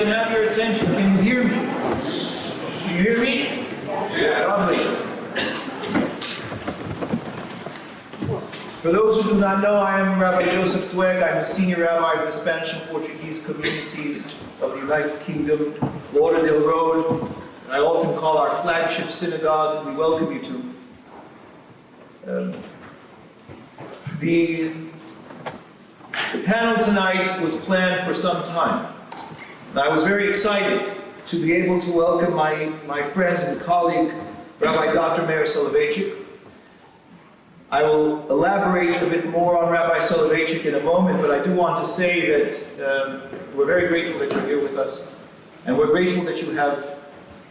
can I have your attention? Can you hear me? Can you hear me? Yeah. Lovely. For those who do not know, I am Rabbi Joseph Dweck. I'm the senior rabbi of the Spanish and Portuguese communities of the United Kingdom, Lauderdale Road, and I often call our flagship synagogue. We welcome you to. The panel tonight was planned for some time. And I was very excited to be able to welcome my friend and colleague, Rabbi Dr. Meir Soloveitchik. I will elaborate a bit more on Rabbi Soloveitchik in a moment, but I do want to say that we're very grateful that you're here with us, and we're grateful that you have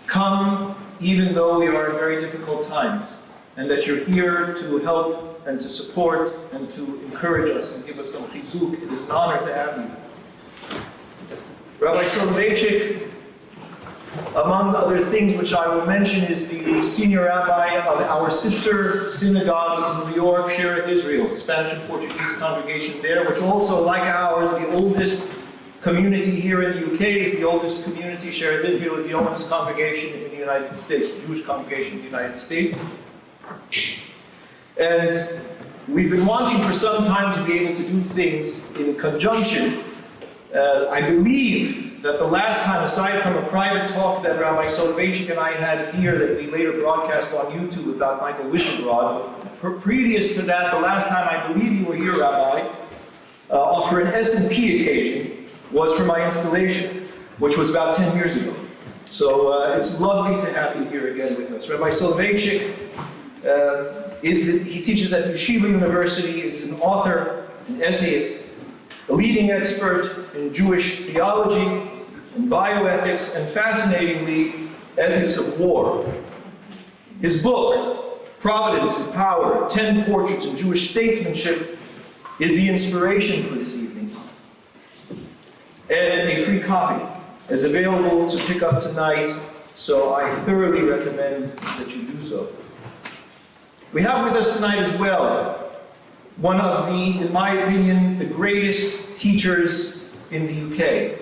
come even though we are in very difficult times, and that you're here to help and to support and to encourage us and give us some chizuk. It is an honor to have you. Rabbi Soloveitchik, among other things which I will mention, is the senior rabbi of our sister synagogue in New York, Shearith Israel, Spanish and Portuguese congregation there, which also, like ours, the oldest community here in the UK, is the oldest community. Shearith Israel is the oldest congregation in the United States, Jewish congregation in the United States. And we've been wanting for some time to be able to do things in conjunction. I believe that the last time, aside from a private talk that Rabbi Soloveitchik and I had here that we later broadcast on YouTube about Michael Wishenbrod, previous to that, the last time I believe you were here, Rabbi, for an S&P occasion, was for my installation, which was about 10 years ago. So it's lovely to have you here again with us. Rabbi Soloveitchik, he teaches at Yeshiva University, is an author, an essayist, a leading expert in Jewish theology and bioethics, and fascinatingly, ethics of war. His book, Providence and Power, 10 Portraits in Jewish Statesmanship, is the inspiration for this evening. And a free copy is available to pick up tonight, so I thoroughly recommend that you do so. We have with us tonight as well one of the, in my opinion, the greatest teachers in the UK.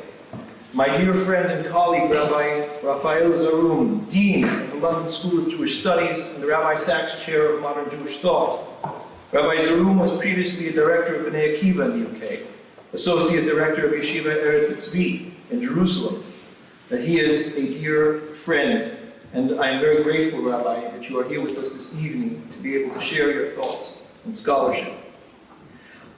My dear friend and colleague, Rabbi Raphael Zaroum, Dean of the London School of Jewish Studies and the Rabbi Sachs Chair of Modern Jewish Thought. Rabbi Zaroum was previously a director of Bnei Akiva in the UK, Associate Director of Yeshiva Eretz Tzvi in Jerusalem. That he is a dear friend, and I am very grateful, Rabbi, that you are here with us this evening to be able to share your thoughts and scholarship.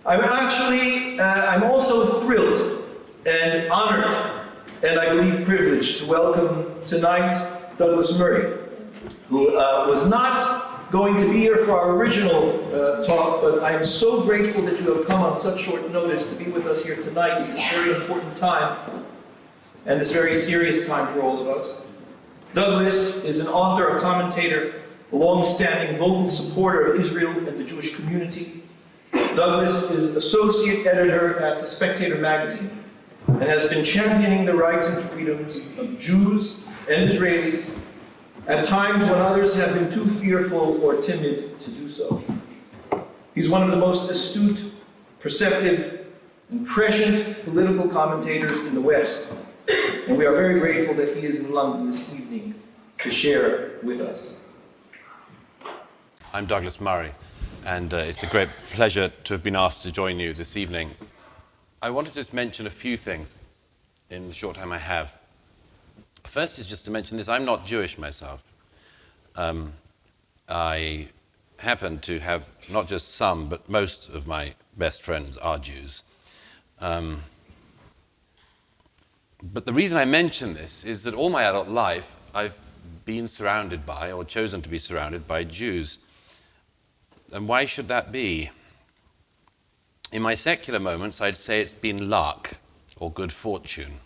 I'm also thrilled and honored, and I believe privileged, to welcome tonight Douglas Murray, who was not going to be here for our original talk, but I am so grateful that you have come on such short notice to be with us here tonight at this very important time, and this very serious time for all of us. Douglas is an author, a commentator, a long-standing vocal supporter of Israel and the Jewish community. Douglas is associate editor at The Spectator magazine and has been championing the rights and freedoms of Jews and Israelis at times when others have been too fearful or timid to do so. He's one of the most astute, perceptive, and prescient political commentators in the West, and we are very grateful that he is in London this evening to share with us. I'm Douglas Murray, and it's a great pleasure to have been asked to join you this evening. I want to just mention a few things in the short time I have. First is just to mention this: I'm not Jewish myself. I happen to have not just some, but most of my best friends are Jews. But the reason I mention this is that all my adult life I've been surrounded by, or chosen to be surrounded by, Jews. And why should that be? In my secular moments, I'd say it's been luck or good fortune.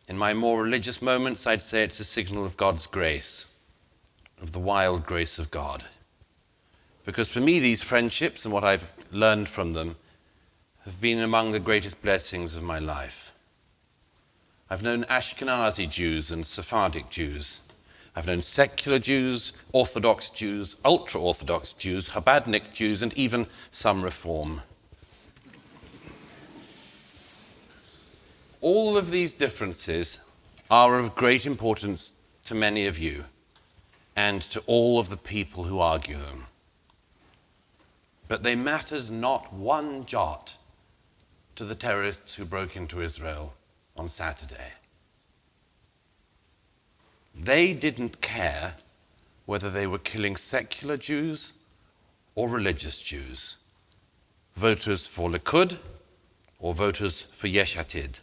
In my more religious moments, I'd say it's a signal of God's grace, of the wild grace of God. Because for me, these friendships and what I've learned from them have been among the greatest blessings of my life. I've known Ashkenazi Jews and Sephardic Jews. I've known secular Jews, Orthodox Jews, ultra-Orthodox Jews, Chabadnik Jews, and even some Reform. All of these differences are of great importance to many of you and to all of the people who argue them. But they mattered not one jot to the terrorists who broke into Israel on Saturday. They didn't care whether they were killing secular Jews or religious Jews, voters for Likud or voters for Yesh Atid.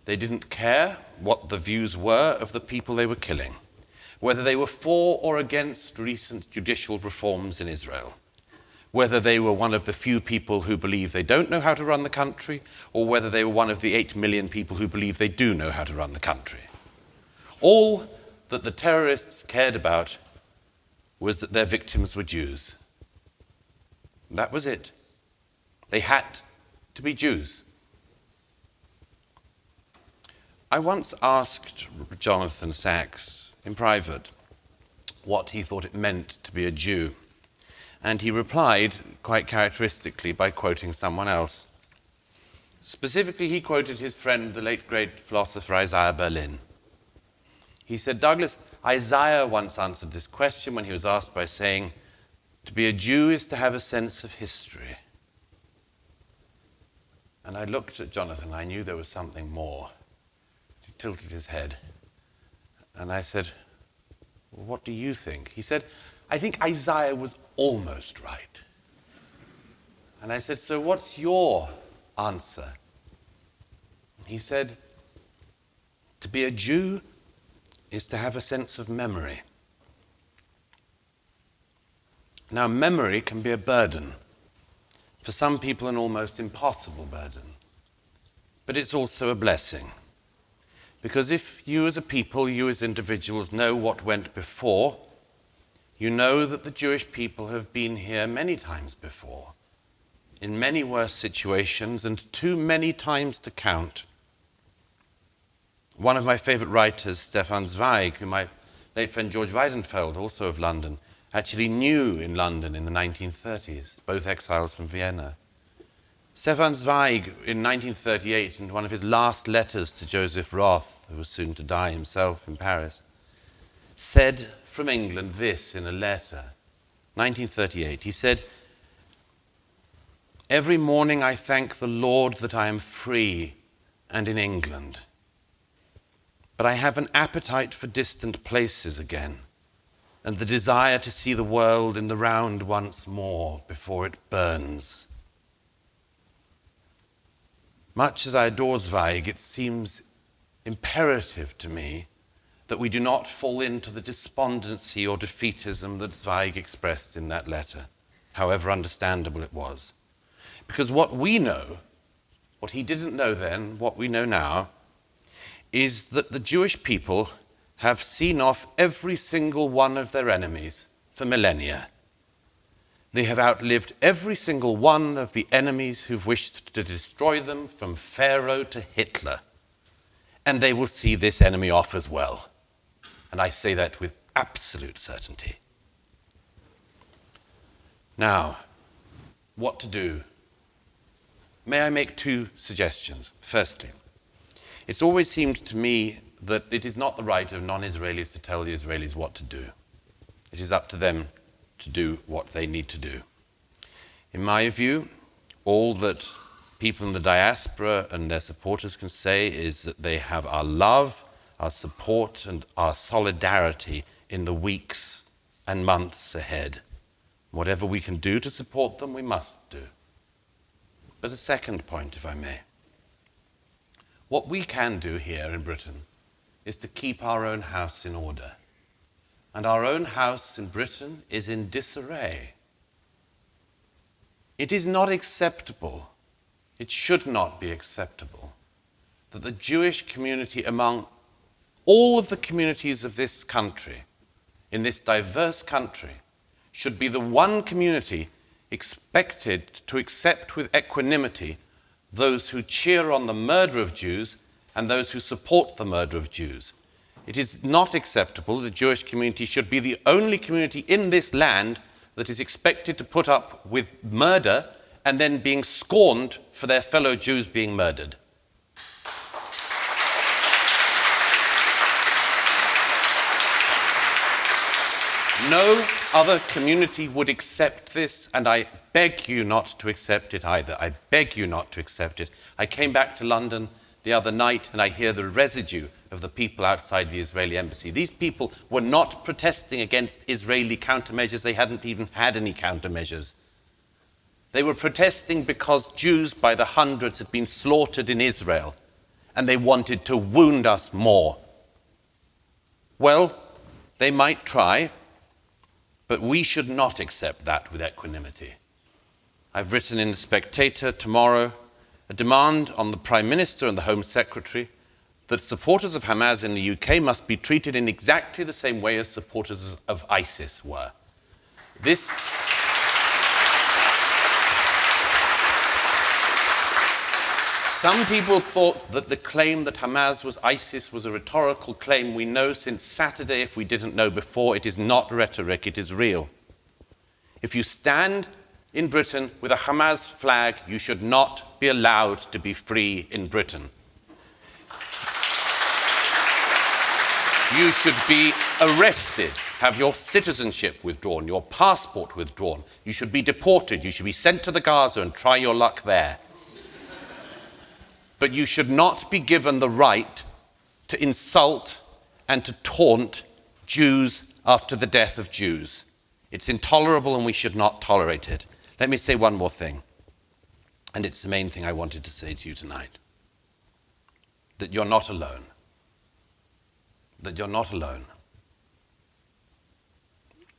They didn't care what the views were of the people they were killing, whether they were for or against recent judicial reforms in Israel, whether they were one of the few people who believe they don't know how to run the country, or whether they were one of the 8 million people who believe they do know how to run the country. All that the terrorists cared about was that their victims were Jews. That was it. They had to be Jews. I once asked Jonathan Sacks in private what he thought it meant to be a Jew, and he replied quite characteristically by quoting someone else. Specifically, he quoted his friend, the late great philosopher Isaiah Berlin. He said, Douglas, Isaiah once answered this question when he was asked by saying, to be a Jew is to have a sense of history. And I looked at Jonathan, I knew there was something more. He tilted his head. And I said, well, what do you think? He said, I think Isaiah was almost right. And I said, so what's your answer? He said, to be a Jew is to have a sense of memory. Now, memory can be a burden. For some people, an almost impossible burden. But it's also a blessing. Because if you as a people, you as individuals, know what went before, you know that the Jewish people have been here many times before, in many worse situations, and too many times to count. One of my favorite writers, Stefan Zweig, who my late friend George Weidenfeld, also of London, actually knew in London in the 1930s, both exiles from Vienna. Stefan Zweig, in 1938, in one of his last letters to Joseph Roth, who was soon to die himself in Paris, said from England this in a letter, 1938. He said, every morning I thank the Lord that I am free and in England. But I have an appetite for distant places again, and the desire to see the world in the round once more before it burns. Much as I adore Zweig, it seems imperative to me that we do not fall into the despondency or defeatism that Zweig expressed in that letter, however understandable it was. Because what we know, what he didn't know then, what we know now, is that the Jewish people have seen off every single one of their enemies for millennia. They have outlived every single one of the enemies who've wished to destroy them, from Pharaoh to Hitler. And they will see this enemy off as well. And I say that with absolute certainty. Now, what to do? May I make 2 suggestions? Firstly, it's always seemed to me that it is not the right of non-Israelis to tell the Israelis what to do. It is up to them to do what they need to do. In my view, all that people in the diaspora and their supporters can say is that they have our love, our support, and our solidarity in the weeks and months ahead. Whatever we can do to support them, we must do. But a second point, if I may. What we can do here in Britain is to keep our own house in order. And our own house in Britain is in disarray. It is not acceptable, it should not be acceptable, that the Jewish community, among all of the communities of this country, in this diverse country, should be the one community expected to accept with equanimity those who cheer on the murder of Jews and those who support the murder of Jews. It is not acceptable that the Jewish community should be the only community in this land that is expected to put up with murder and then being scorned for their fellow Jews being murdered. No other community would accept this, and I beg you not to accept it either. I beg you not to accept it. I came back to London the other night, and I hear the residue of the people outside the Israeli embassy. These people were not protesting against Israeli countermeasures. They hadn't even had any countermeasures. They were protesting because Jews by the hundreds had been slaughtered in Israel, and they wanted to wound us more. Well, they might try, but we should not accept that with equanimity. I've written in The Spectator tomorrow a demand on the Prime Minister and the Home Secretary that supporters of Hamas in the UK must be treated in exactly the same way as supporters of ISIS were. Some people thought that the claim that Hamas was ISIS was a rhetorical claim. We know since Saturday, if we didn't know before, it is not rhetoric, it is real. If you stand in Britain with a Hamas flag, you should not be allowed to be free in Britain. You should be arrested, have your citizenship withdrawn, your passport withdrawn. You should be deported, you should be sent to the Gaza and try your luck there. But you should not be given the right to insult and to taunt Jews after the death of Jews. It's intolerable and we should not tolerate it. Let me say one more thing, and it's the main thing I wanted to say to you tonight. That you're not alone. That you're not alone.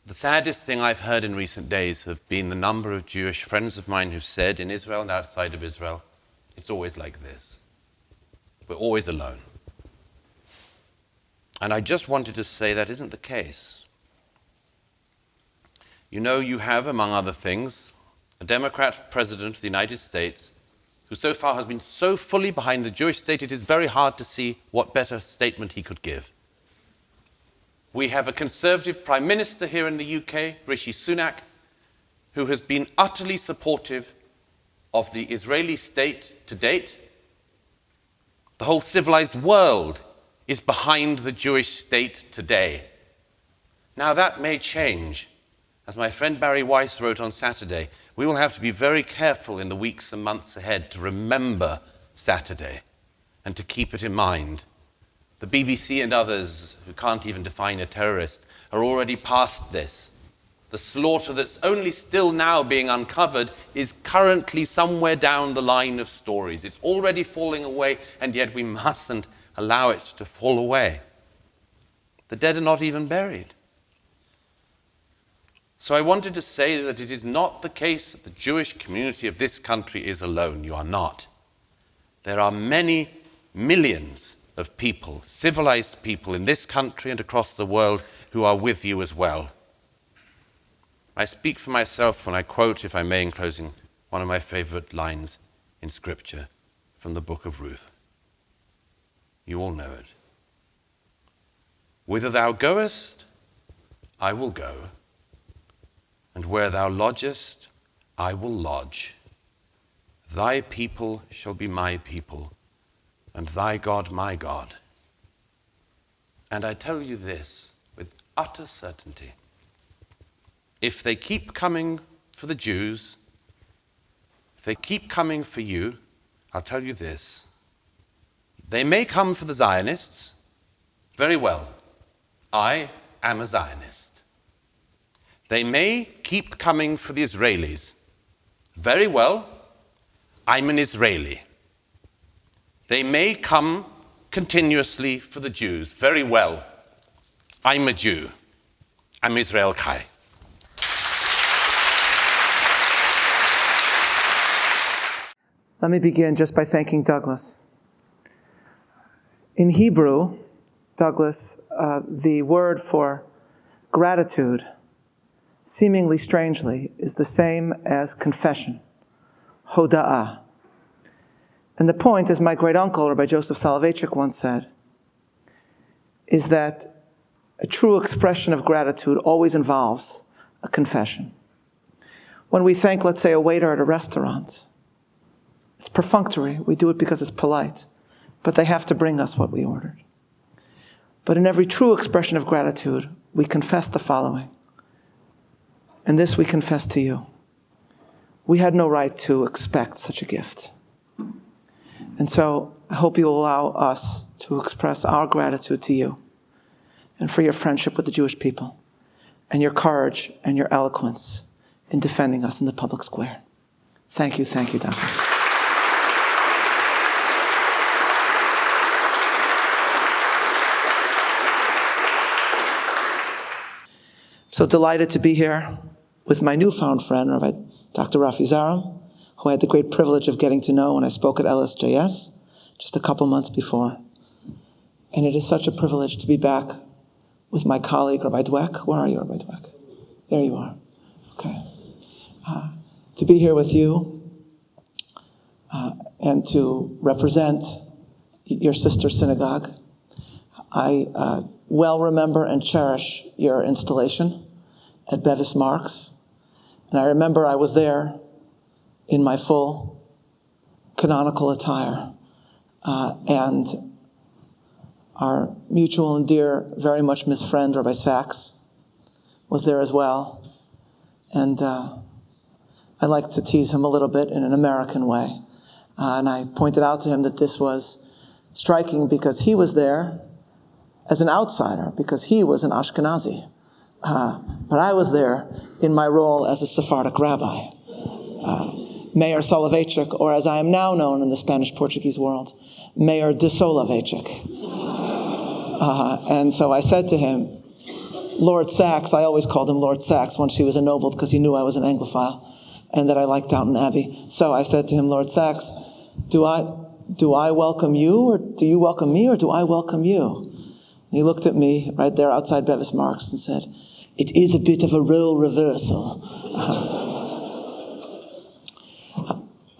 The saddest thing I've heard in recent days have been the number of Jewish friends of mine who've said, in Israel and outside of Israel, it's always like this. We're always alone. And I just wanted to say that isn't the case. You know, you have, among other things, a Democrat president of the United States who so far has been so fully behind the Jewish state, it is very hard to see what better statement he could give. We have a conservative prime minister here in the UK, Rishi Sunak, who has been utterly supportive of the Israeli state to date. The whole civilized world is behind the Jewish state today. Now that may change. As my friend Barry Weiss wrote on Saturday, we will have to be very careful in the weeks and months ahead to remember Saturday and to keep it in mind. The BBC and others who can't even define a terrorist are already past this. The slaughter that's only still now being uncovered is currently somewhere down the line of stories. It's already falling away, and yet we mustn't allow it to fall away. The dead are not even buried. So I wanted to say that it is not the case that the Jewish community of this country is alone. You are not. There are many millions of people, civilized people in this country and across the world who are with you as well. I speak for myself when I quote, if I may, in closing, one of my favorite lines in Scripture from the book of Ruth. You all know it. Whither thou goest, I will go, and where thou lodgest, I will lodge. Thy people shall be my people, and thy God my God. And I tell you this with utter certainty. If they keep coming for the Jews, if they keep coming for you, I'll tell you this. They may come for the Zionists. Very well. I am a Zionist. They may keep coming for the Israelis. Very well. I'm an Israeli. They may come continuously for the Jews. Very well. I'm a Jew. I'm Israel Chai. Let me begin just by thanking Douglas. In Hebrew, Douglas, the word for gratitude, seemingly strangely, is the same as confession, hoda'ah. And the point, as my great uncle, Rabbi Joseph Soloveitchik, once said, is that a true expression of gratitude always involves a confession. When we thank, let's say, a waiter at a restaurant, it's perfunctory. We do it because it's polite. But they have to bring us what we ordered. But in every true expression of gratitude, we confess the following. And this we confess to you. We had no right to expect such a gift. And so I hope you will allow us to express our gratitude to you and for your friendship with the Jewish people and your courage and your eloquence in defending us in the public square. Thank you, Douglas. So delighted to be here with my newfound friend, Rabbi Dr. Rafi Zaram, who I had the great privilege of getting to know when I spoke at LSJS just a couple months before. And it is such a privilege to be back with my colleague, Rabbi Dweck. Where are you, Rabbi Dweck? There you are. Okay. To be here with you and to represent your sister synagogue. I well remember and cherish your installation at Bevis Marks. And I remember I was there in my full canonical attire. And our mutual and dear, very much missed friend, Rabbi Sachs, was there as well. And I like to tease him a little bit in an American way. And I pointed out to him that this was striking because he was there as an outsider, because he was an Ashkenazi. But I was there in my role as a Sephardic rabbi, Mayor Soloveitchik, or as I am now known in the Spanish-Portuguese world, Mayor de Soloveitchik. And so I said to him, Lord Sachs, I always called him Lord Sachs once he was ennobled because he knew I was an Anglophile and that I liked Downton Abbey. So I said to him, Lord Sachs, do I welcome you, or do you welcome me, or do I welcome you? And he looked at me right there outside Bevis Marks and said, it is a bit of a role reversal.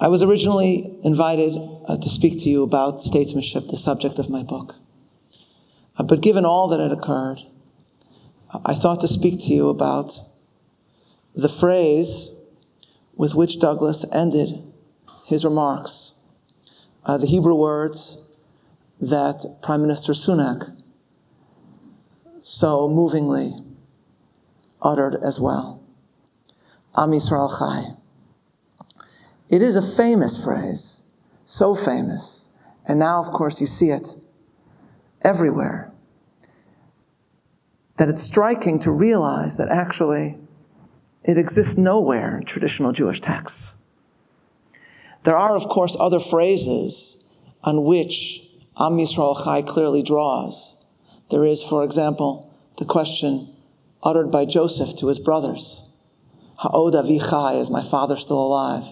I was originally invited to speak to you about statesmanship, the subject of my book. But given all that had occurred, I thought to speak to you about the phrase with which Douglas ended his remarks, the Hebrew words that Prime Minister Sunak so movingly uttered as well. Am Yisrael Chai. It is a famous phrase, so famous, and now of course you see it everywhere, that it's striking to realize that actually it exists nowhere in traditional Jewish texts. There are, of course, other phrases on which Am Yisrael Chai clearly draws. There is, for example, the question uttered by Joseph to his brothers, Ha'od avi chai, is my father still alive?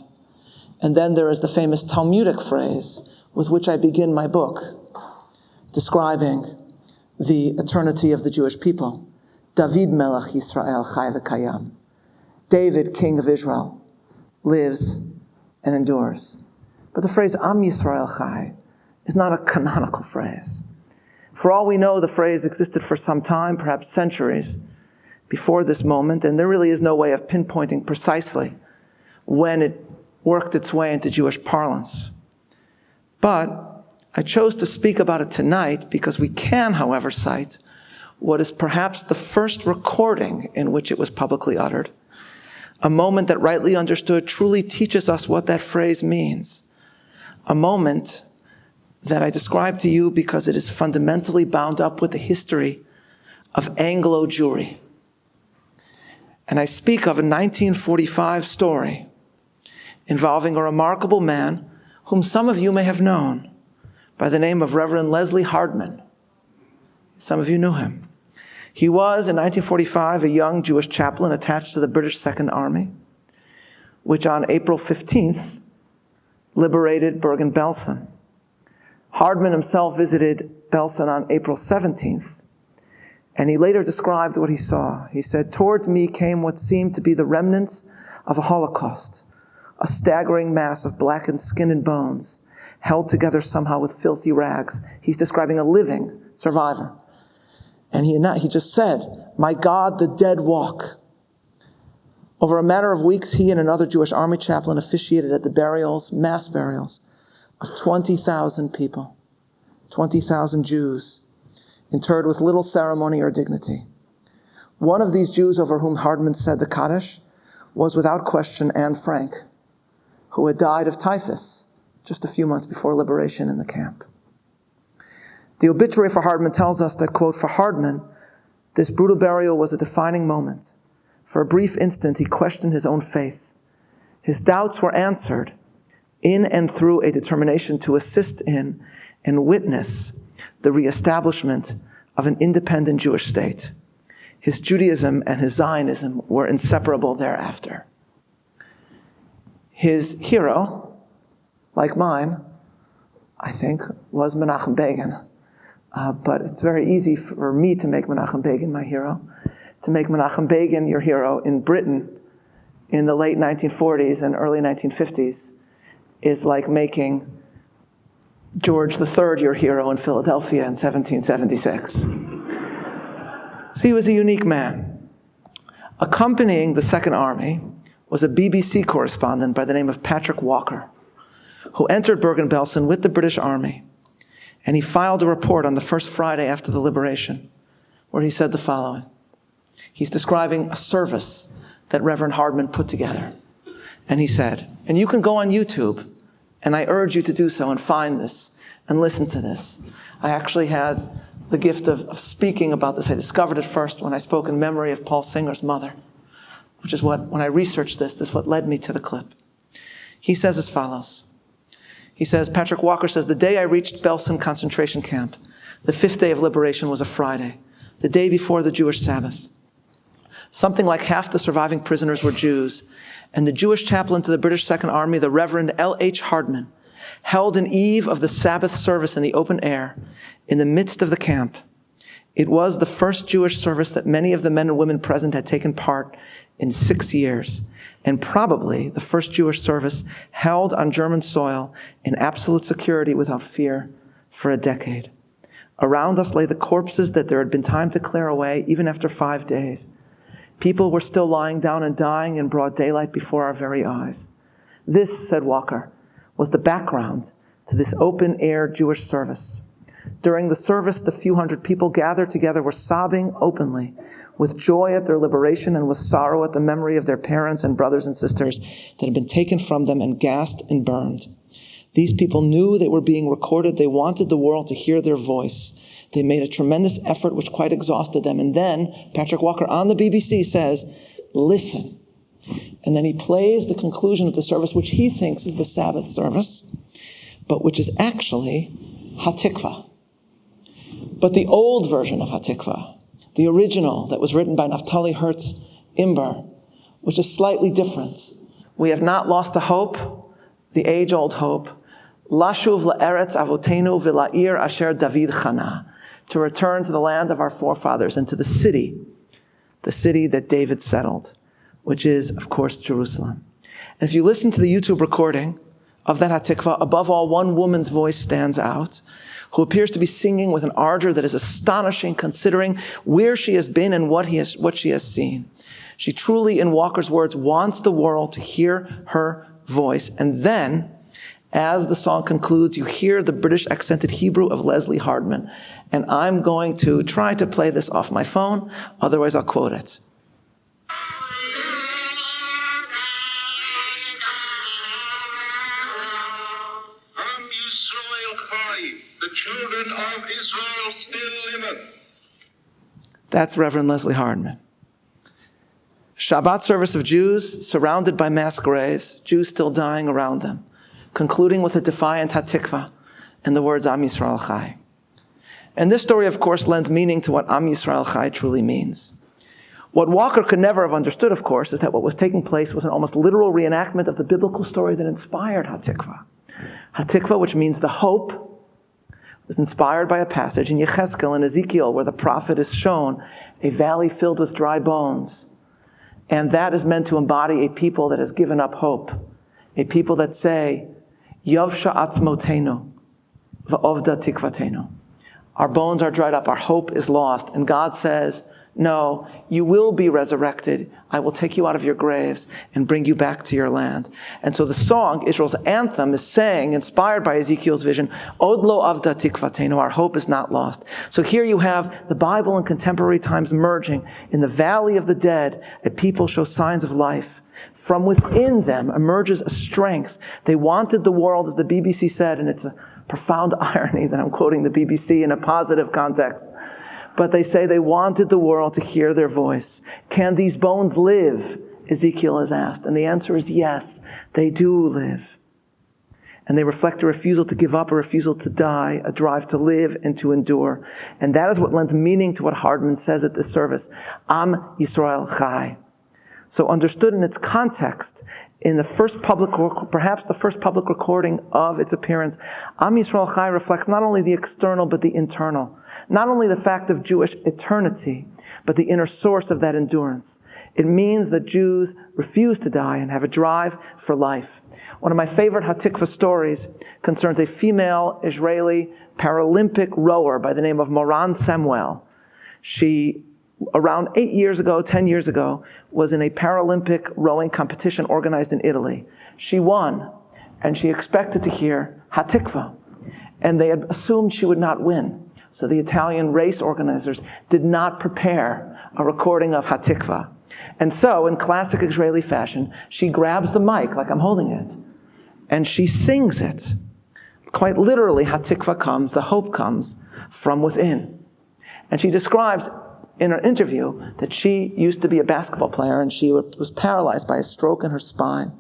And then there is the famous Talmudic phrase with which I begin my book, describing the eternity of the Jewish people. David melech Yisrael chai v'kayam. David, king of Israel, lives and endures. But the phrase Am Yisrael chai is not a canonical phrase. For all we know, the phrase existed for some time, perhaps centuries, before this moment, and there really is no way of pinpointing precisely when it worked its way into Jewish parlance. But I chose to speak about it tonight because we can, however, cite what is perhaps the first recording in which it was publicly uttered. A moment that, rightly understood, truly teaches us what that phrase means. A moment that I describe to you because it is fundamentally bound up with the history of Anglo Jewry. And I speak of a 1945 story involving a remarkable man whom some of you may have known by the name of Reverend Leslie Hardman. Some of you knew him. He was, in 1945, a young Jewish chaplain attached to the British Second Army, which on April 15th liberated Bergen-Belsen. Hardman himself visited Belsen on April 17th, and he later described what he saw. He said, "Towards me came what seemed to be the remnants of a Holocaust, a staggering mass of blackened skin and bones, held together somehow with filthy rags." He's describing a living survivor. And he just said, "My God, the dead walk." Over a matter of weeks, he and another Jewish army chaplain officiated at the burials, mass burials, of 20,000 people, 20,000 Jews, interred with little ceremony or dignity. One of these Jews over whom Hardman said the Kaddish was without question Anne Frank, who had died of typhus just a few months before liberation in the camp. The obituary for Hardman tells us that, quote, for Hardman, this brutal burial was a defining moment. For a brief instant, he questioned his own faith. His doubts were answered in and through a determination to assist in and witness the reestablishment of an independent Jewish state. His Judaism and his Zionism were inseparable thereafter. His hero, like mine, I think, was Menachem Begin. But it's very easy for me to make Menachem Begin my hero. To make Menachem Begin your hero in Britain in the late 1940s and early 1950s is like making George III your hero in Philadelphia in 1776. So he was a unique man. Accompanying the Second Army was a BBC correspondent by the name of Patrick Walker, who entered Bergen-Belsen with the British Army, and he filed a report on the first Friday after the liberation, where he said the following. He's describing a service that Reverend Hardman put together. And he said, and you can go on YouTube, and I urge you to do so and find this and listen to this. I actually had the gift of speaking about this. I discovered it first when I spoke in memory of Paul Singer's mother, which is what, when I researched this is what led me to the clip. He says as follows. He says, Patrick Walker says, the day I reached Belsen concentration camp, the 5th day of liberation was a Friday, the day before the Jewish Sabbath. Something like half the surviving prisoners were Jews, and the Jewish chaplain to the British Second Army, the Reverend L.H. Hardman, held an eve of the Sabbath service in the open air in the midst of the camp. It was the first Jewish service that many of the men and women present had taken part in 6 years, and probably the first Jewish service held on German soil in absolute security without fear for a decade. Around us lay the corpses that there had been time to clear away even after 5 days. People were still lying down and dying in broad daylight before our very eyes. This, said Walker, was the background to this open-air Jewish service. During the service, the few hundred people gathered together were sobbing openly, with joy at their liberation and with sorrow at the memory of their parents and brothers and sisters that had been taken from them and gassed and burned. These people knew they were being recorded. They wanted the world to hear their voice. They made a tremendous effort which quite exhausted them. And then Patrick Walker on the BBC says, listen. And then he plays the conclusion of the service, which he thinks is the Sabbath service, but which is actually Hatikvah. But the old version of Hatikvah, the original that was written by Naftali Hertz Imber, which is slightly different. We have not lost the hope, the age-old hope, Lashuv la'eretz avotenu v'la'ir asher David chana, to return to the land of our forefathers and to the city that David settled, which is, of course, Jerusalem. And if you listen to the YouTube recording of that Hatikvah, above all, one woman's voice stands out, who appears to be singing with an ardor that is astonishing, considering where she has been and what she has seen. She truly, in Walker's words, wants the world to hear her voice. And then, as the song concludes, you hear the British accented Hebrew of Leslie Hardman. And I'm going to try to play this off my phone, otherwise I'll quote it. The children of Israel still liveth. That's Reverend Leslie Hardman. Shabbat service of Jews surrounded by mass graves, Jews still dying around them, concluding with a defiant Hatikvah and the words Am Yisrael Chai. And this story, of course, lends meaning to what Am Yisrael Chai truly means. What Walker could never have understood, of course, is that what was taking place was an almost literal reenactment of the biblical story that inspired Hatikvah. Hatikvah, which means the hope, was inspired by a passage in Yechezkel and Ezekiel where the prophet is shown a valley filled with dry bones. And that is meant to embody a people that has given up hope. A people that say, Yavsha atzmotenu, va'ovda tikvatenu. Our bones are dried up, our hope is lost. And God says, no, you will be resurrected. I will take you out of your graves and bring you back to your land. And so the song, Israel's anthem, is saying, inspired by Ezekiel's vision, Od lo avda tikvatenu, our hope is not lost. So here you have the Bible in contemporary times merging. In the valley of the dead, a people show signs of life. From within them emerges a strength. They wanted the world, as the BBC said, and it's a profound irony that I'm quoting the BBC in a positive context, but they say they wanted the world to hear their voice. Can these bones live? Ezekiel is asked. And the answer is yes, they do live. And they reflect a refusal to give up, a refusal to die, a drive to live and to endure. And that is what lends meaning to what Hardman says at this service. Am Yisrael Chai. So understood in its context, in the first perhaps the first public recording of its appearance, Am Yisrael Chai reflects not only the external but the internal. Not only the fact of Jewish eternity, but the inner source of that endurance. It means that Jews refuse to die and have a drive for life. One of my favorite Hatikva stories concerns a female Israeli Paralympic rower by the name of Moran Samuel. She, around 10 years ago, was in a Paralympic rowing competition organized in Italy. She won, and she expected to hear Hatikva, and they had assumed she would not win. So the Italian race organizers did not prepare a recording of Hatikva. And so, in classic Israeli fashion, she grabs the mic, like I'm holding it, and she sings it. Quite literally, Hatikva comes, the hope comes from within. And she describes in her interview that she used to be a basketball player and she was paralyzed by a stroke in her spine.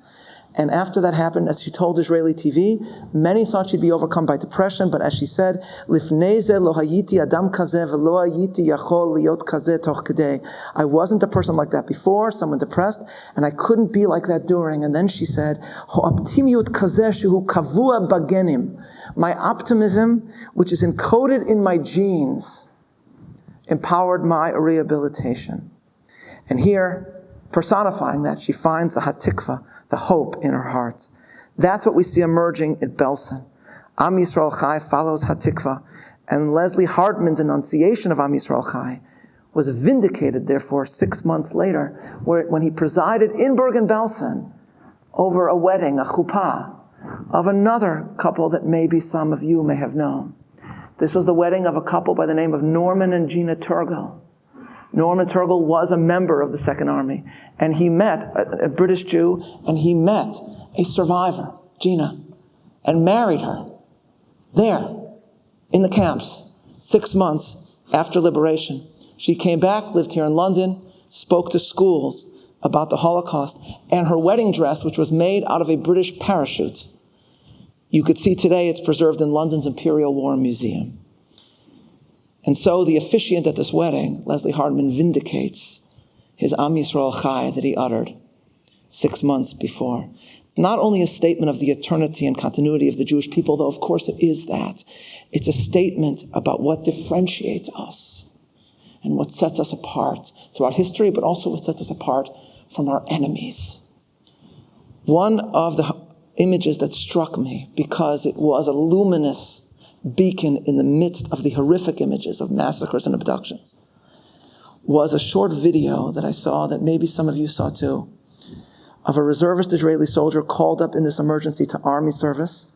And after that happened, as she told Israeli TV, many thought she'd be overcome by depression, but as she said, "Lifnei ze lo hayiti adam kazeh velo hayiti yachol liot kazeh toch kedei." I wasn't a person like that before, someone depressed, and I couldn't be like that during. And then she said, "Ho'optimiyut kazeh shehu kavua bagenim." My optimism, which is encoded in my genes, empowered my rehabilitation. And here, personifying that, she finds the Hatikva, the hope in her heart. That's what we see emerging at Belsen. Am Yisrael Chai follows Hatikva, and Leslie Hardman's enunciation of Am Yisrael Chai was vindicated, therefore, 6 months later, when he presided in Bergen-Belsen over a wedding, a chuppah, of another couple that maybe some of you may have known. This was the wedding of a couple by the name of Norman and Gina Turgel. Norman Turgel was a member of the Second Army, and he met a British Jew, and he met a survivor, Gina, and married her there in the camps 6 months after liberation. She came back, lived here in London, spoke to schools about the Holocaust, and her wedding dress, which was made out of a British parachute, you could see today it's preserved in London's Imperial War Museum. And so the officiant at this wedding, Leslie Hardman, vindicates his Am Yisrael Chai that he uttered 6 months before. It's not only a statement of the eternity and continuity of the Jewish people, though of course it is that. It's a statement about what differentiates us and what sets us apart throughout history, but also what sets us apart from our enemies. One of the images that struck me, because it was a luminous beacon in the midst of the horrific images of massacres and abductions, was a short video that I saw, that maybe some of you saw too, of a reservist Israeli soldier called up in this emergency to army service,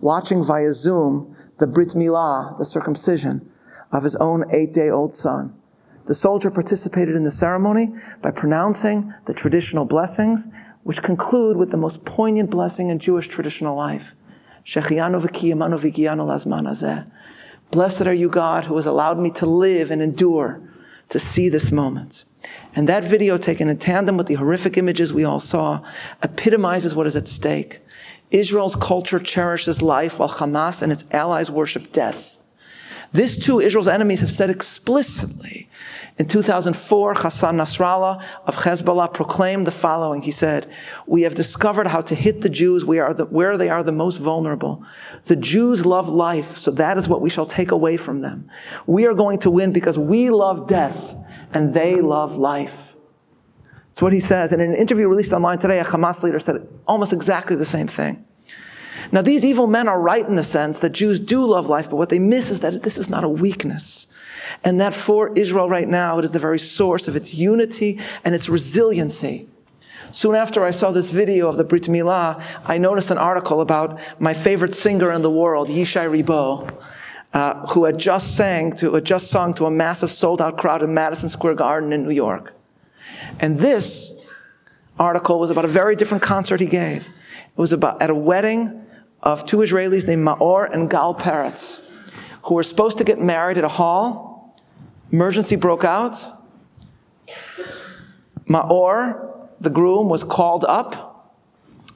watching via Zoom the Brit Milah, the circumcision of his own 8-day-old son. The soldier participated in the ceremony by pronouncing the traditional blessings, which conclude with the most poignant blessing in Jewish traditional life. Shechianu v'kiyamanu v'giyanu lazman hazeh. Blessed are you, God, who has allowed me to live and endure to see this moment. And that video, taken in tandem with the horrific images we all saw, epitomizes what is at stake. Israel's culture cherishes life while Hamas and its allies worship death. This too, Israel's enemies have said explicitly. In 2004, Hassan Nasrallah of Hezbollah proclaimed the following. He said, "We have discovered how to hit the Jews where they are the most vulnerable. The Jews love life, so that is what we shall take away from them. We are going to win because we love death and they love life." That's what he says. And in an interview released online today, a Hamas leader said almost exactly the same thing. Now, these evil men are right in the sense that Jews do love life, but what they miss is that this is not a weakness. And that for Israel right now, it is the very source of its unity and its resiliency. Soon after I saw this video of the Brit Milah, I noticed an article about my favorite singer in the world, Yishai Ribo, who had just sung to a massive sold-out crowd in Madison Square Garden in New York. And this, article was about a very different concert he gave. It was about at a wedding of two Israelis named Maor and Gal Peretz, who were supposed to get married at a hall. Emergency broke out. Maor, the groom, was called up.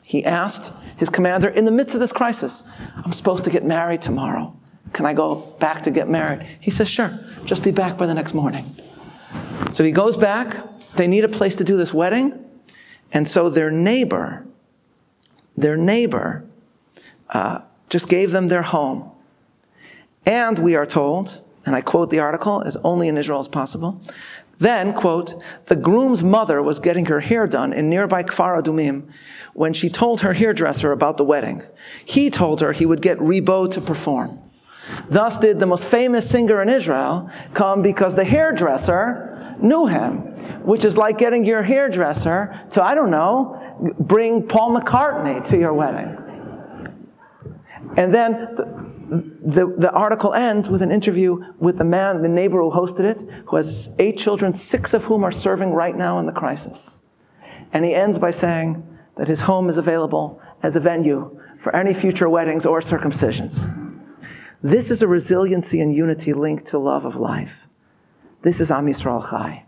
He asked his commander, in the midst of this crisis, I'm supposed to get married tomorrow. Can I go back to get married? He says, sure, just be back by the next morning. So he goes back. They need a place to do this wedding. And so their neighbor just gave them their home. And we are told, and I quote the article as only in Israel as possible, then, quote, the groom's mother was getting her hair done in nearby Kfar Adumim when she told her hairdresser about the wedding. He told her he would get Ribot to perform. Thus did the most famous singer in Israel come because the hairdresser knew him, which is like getting your hairdresser to, I don't know, bring Paul McCartney to your wedding. And then the article ends with an interview with the man, the neighbor who hosted it, who has 8 children, 6 of whom are serving right now in the crisis. And he ends by saying that his home is available as a venue for any future weddings or circumcisions. This is a resiliency and unity linked to love of life. This is Am Yisrael Chai.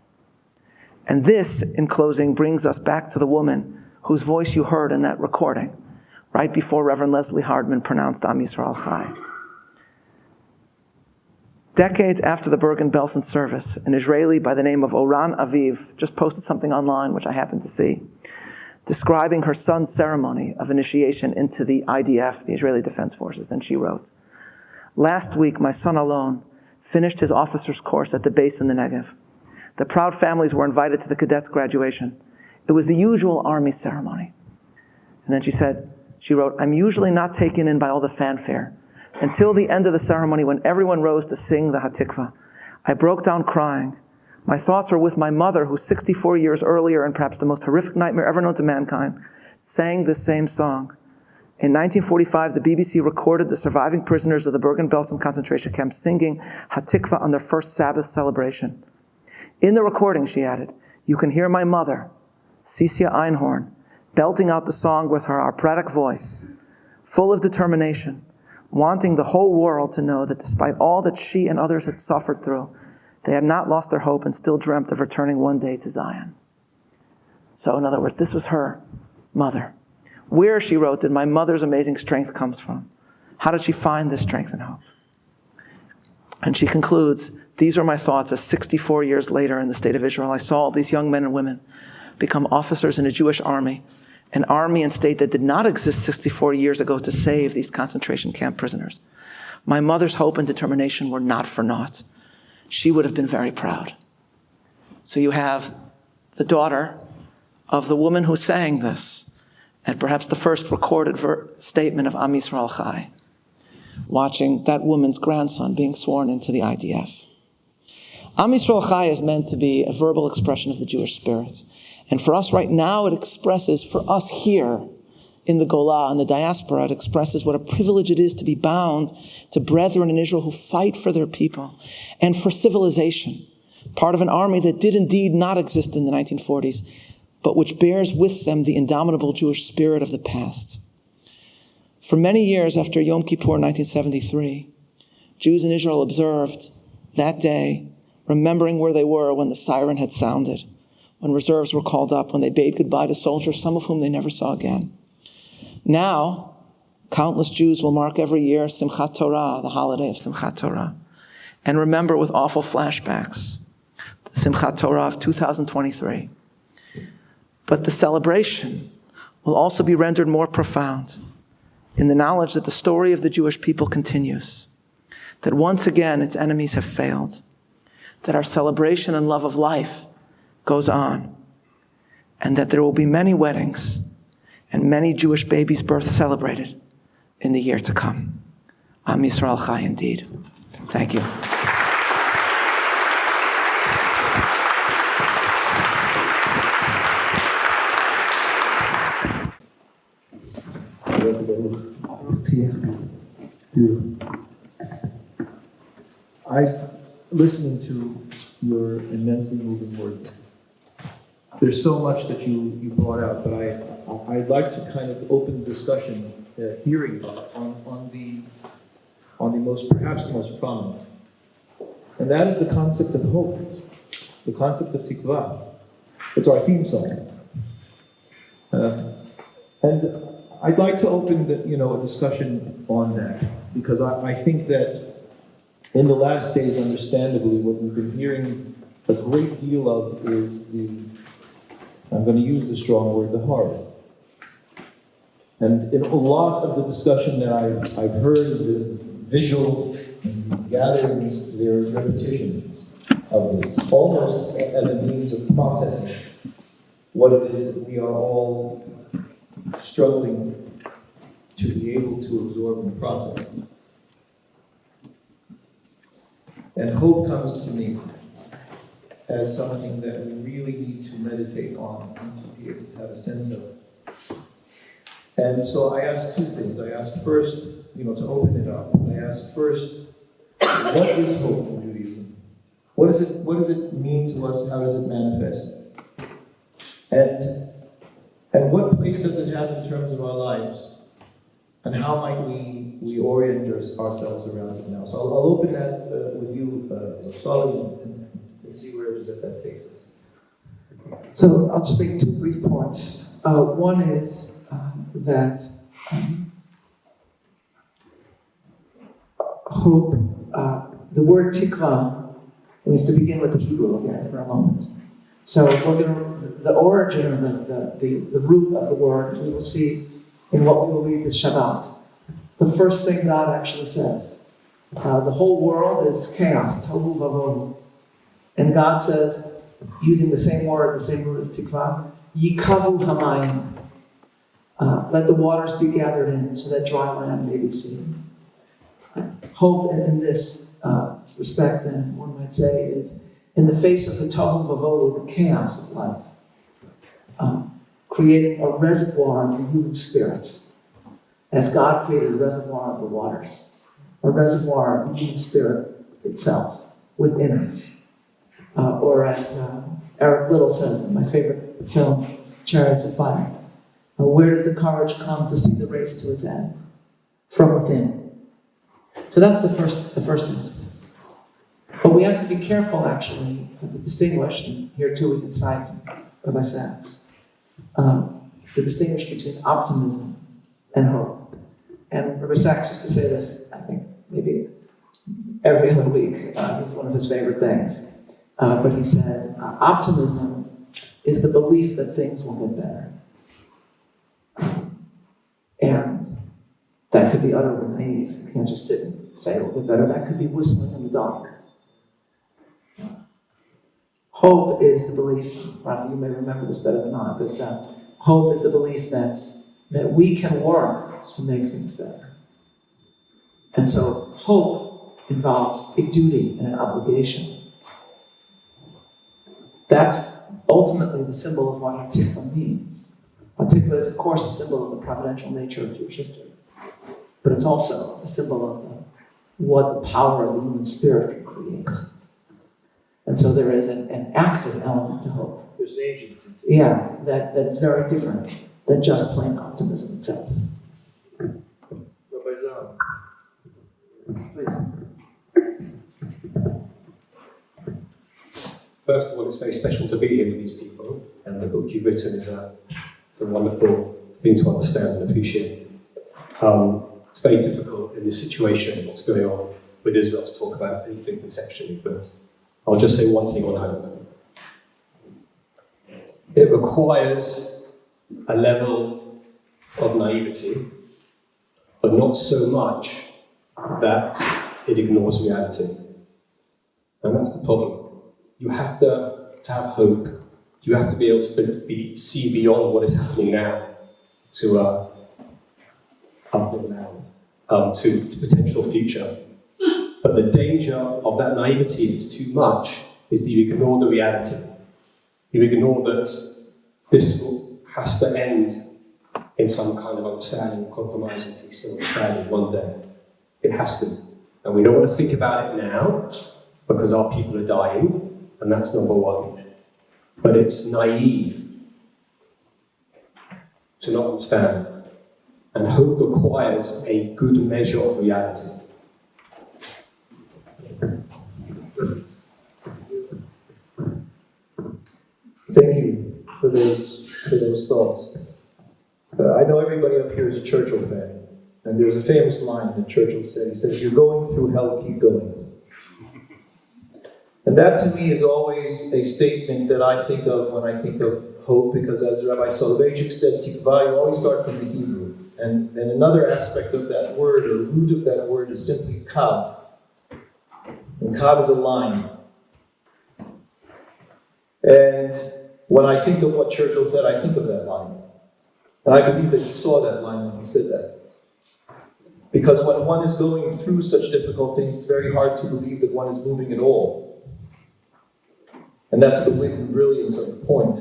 And this, in closing, brings us back to the woman whose voice you heard in that recording, right before Reverend Leslie Hardman pronounced Am Yisrael Chai. Decades after the Bergen-Belsen service, an Israeli by the name of Oran Aviv just posted something online, which I happened to see, describing her son's ceremony of initiation into the IDF, the Israeli Defense Forces, and she wrote, last week, my son Alon finished his officer's course at the base in the Negev. The proud families were invited to the cadets' graduation. It was the usual army ceremony. And then she wrote, I'm usually not taken in by all the fanfare. Until the end of the ceremony, when everyone rose to sing the Hatikva, I broke down crying. My thoughts were with my mother, who 64 years earlier, in perhaps the most horrific nightmare ever known to mankind, sang this same song. In 1945, the BBC recorded the surviving prisoners of the Bergen-Belsen concentration camp singing Hatikva on their first Sabbath celebration. In the recording, she added, you can hear my mother, Cisia Einhorn, belting out the song with her operatic voice, full of determination, wanting the whole world to know that despite all that she and others had suffered through, they had not lost their hope and still dreamt of returning one day to Zion. So in other words, this was her mother. Where, she wrote, did my mother's amazing strength come from? How did she find this strength and hope? And she concludes, these are my thoughts as 64 years later in the state of Israel, I saw all these young men and women become officers in a Jewish army, an army and state that did not exist 64 years ago to save these concentration camp prisoners. My mother's hope and determination were not for naught. She would have been very proud. So you have the daughter of the woman who sang this, and perhaps the first recorded statement of Am Yisrael Chai, watching that woman's grandson being sworn into the IDF. Am Yisrael Chai is meant to be a verbal expression of the Jewish spirit. And for us right now, it expresses, for us here in the Golah, in the diaspora, it expresses what a privilege it is to be bound to brethren in Israel who fight for their people and for civilization, part of an army that did indeed not exist in the 1940s, but which bears with them the indomitable Jewish spirit of the past. For many years after Yom Kippur 1973, Jews in Israel observed that day, remembering where they were when the siren had sounded, when reserves were called up, when they bade goodbye to soldiers, some of whom they never saw again. Now, countless Jews will mark every year Simchat Torah, the holiday of Simchat Torah, and remember with awful flashbacks the Simchat Torah of 2023. But the celebration will also be rendered more profound in the knowledge that the story of the Jewish people continues, that once again its enemies have failed, that our celebration and love of life goes on, and that there will be many weddings and many Jewish babies' births celebrated in the year to come. Am Yisrael Chai indeed. Thank you. Listening to your immensely moving words, there's so much that you brought out, but I'd like to kind of open the discussion, hearing on the most, perhaps the most prominent. And that is the concept of hope, the concept of tikva. It's our theme song. And I'd like to open a discussion on that, because I think that in the last days, understandably, what we've been hearing a great deal of is I'm going to use the strong word, the heart. And in a lot of the discussion that I've heard, the visual gatherings, there is repetition of this, almost as a means of processing what it is that we are all struggling to be able to absorb and process. And hope comes to me as something that we really need to meditate on and to be able to have a sense of. And so I ask two things. I ask first, to open it up. I ask first, what is hope in Judaism? What does it mean to us? How does it manifest? And what place does it have in terms of our lives? And how might we orient ourselves around it now? So I'll open that with you, Solomon, and see where it is that takes us. So I'll just make two brief points. One is that hope, the word tikva, we have to begin with the Hebrew again for a moment. So the origin, or the root of the word, we will see in what we will read this Shabbat. It's the first thing God actually says. The whole world is chaos, tohu vavohu. And God says, using the same word, the same root as tikva, yikavu hamayim. Let the waters be gathered in so that dry land may be seen. Hope in this respect, then, one might say, is in the face of the tohu vavohu, the chaos of life, creating a reservoir for human spirits, as God created a reservoir of the waters, a reservoir of the human spirit itself within us. Or as Eric Little says in my favorite film, Chariots of Fire, where does the courage come to see the race to its end? From within. So that's the first aspect. But we have to be careful, actually, to distinguish, and here too we can cite Rabbi Sachs, to distinguish between optimism and hope. And Rabbi Sachs used to say this, I think, maybe every other week. It's one of his favorite things. But he said, optimism is the belief that things will get better. And that could be utterly naive. You can't just sit and say it will get better. That could be whistling in the dark. Hope is the belief, Rafa, you may remember this better than I, but hope is the belief that we can work to make things better. And so hope involves a duty and an obligation. That's ultimately the symbol of what Hatikva means. Hatikva is, of course, a symbol of the providential nature of Jewish history, but it's also a symbol of what the power of the human spirit can create. And so there is an active element to hope. There's an agency. Yeah, that is very different than just plain optimism itself. Rabbi Zahn. Please. First of all, it's very special to be here with these people, and the book you've written is a wonderful thing to understand and appreciate. It's very difficult in this situation, what's going on with Israel, to talk about anything conceptually, but I'll just say one thing on hope. It requires a level of naivety, but not so much that it ignores reality. And that's the problem. You have to have hope. You have to be able to see beyond what is happening now to to potential future. But the danger of that naivety, if it's too much, is that you ignore the reality. You ignore that this has to end in some kind of understanding, compromise, and still understanding one day. It has to. And we don't want to think about it now because our people are dying, and that's number one. but it's naive to not understand. And hope requires a good measure of reality. Thank you for those thoughts. I know everybody up here is a Churchill fan, and there's a famous line that Churchill said. He said, "If you're going through hell, keep going." And that to me is always a statement that I think of when I think of hope, because as Rabbi Soloveitchik said, tikva, you always start from the Hebrew. And another aspect of that word, or root of that word, is simply kav. And kav is a line. And when I think of what Churchill said, I think of that line. And I believe that he saw that line when he said that. Because when one is going through such difficult things, it's very hard to believe that one is moving at all. And that's the wit and brilliance of the point.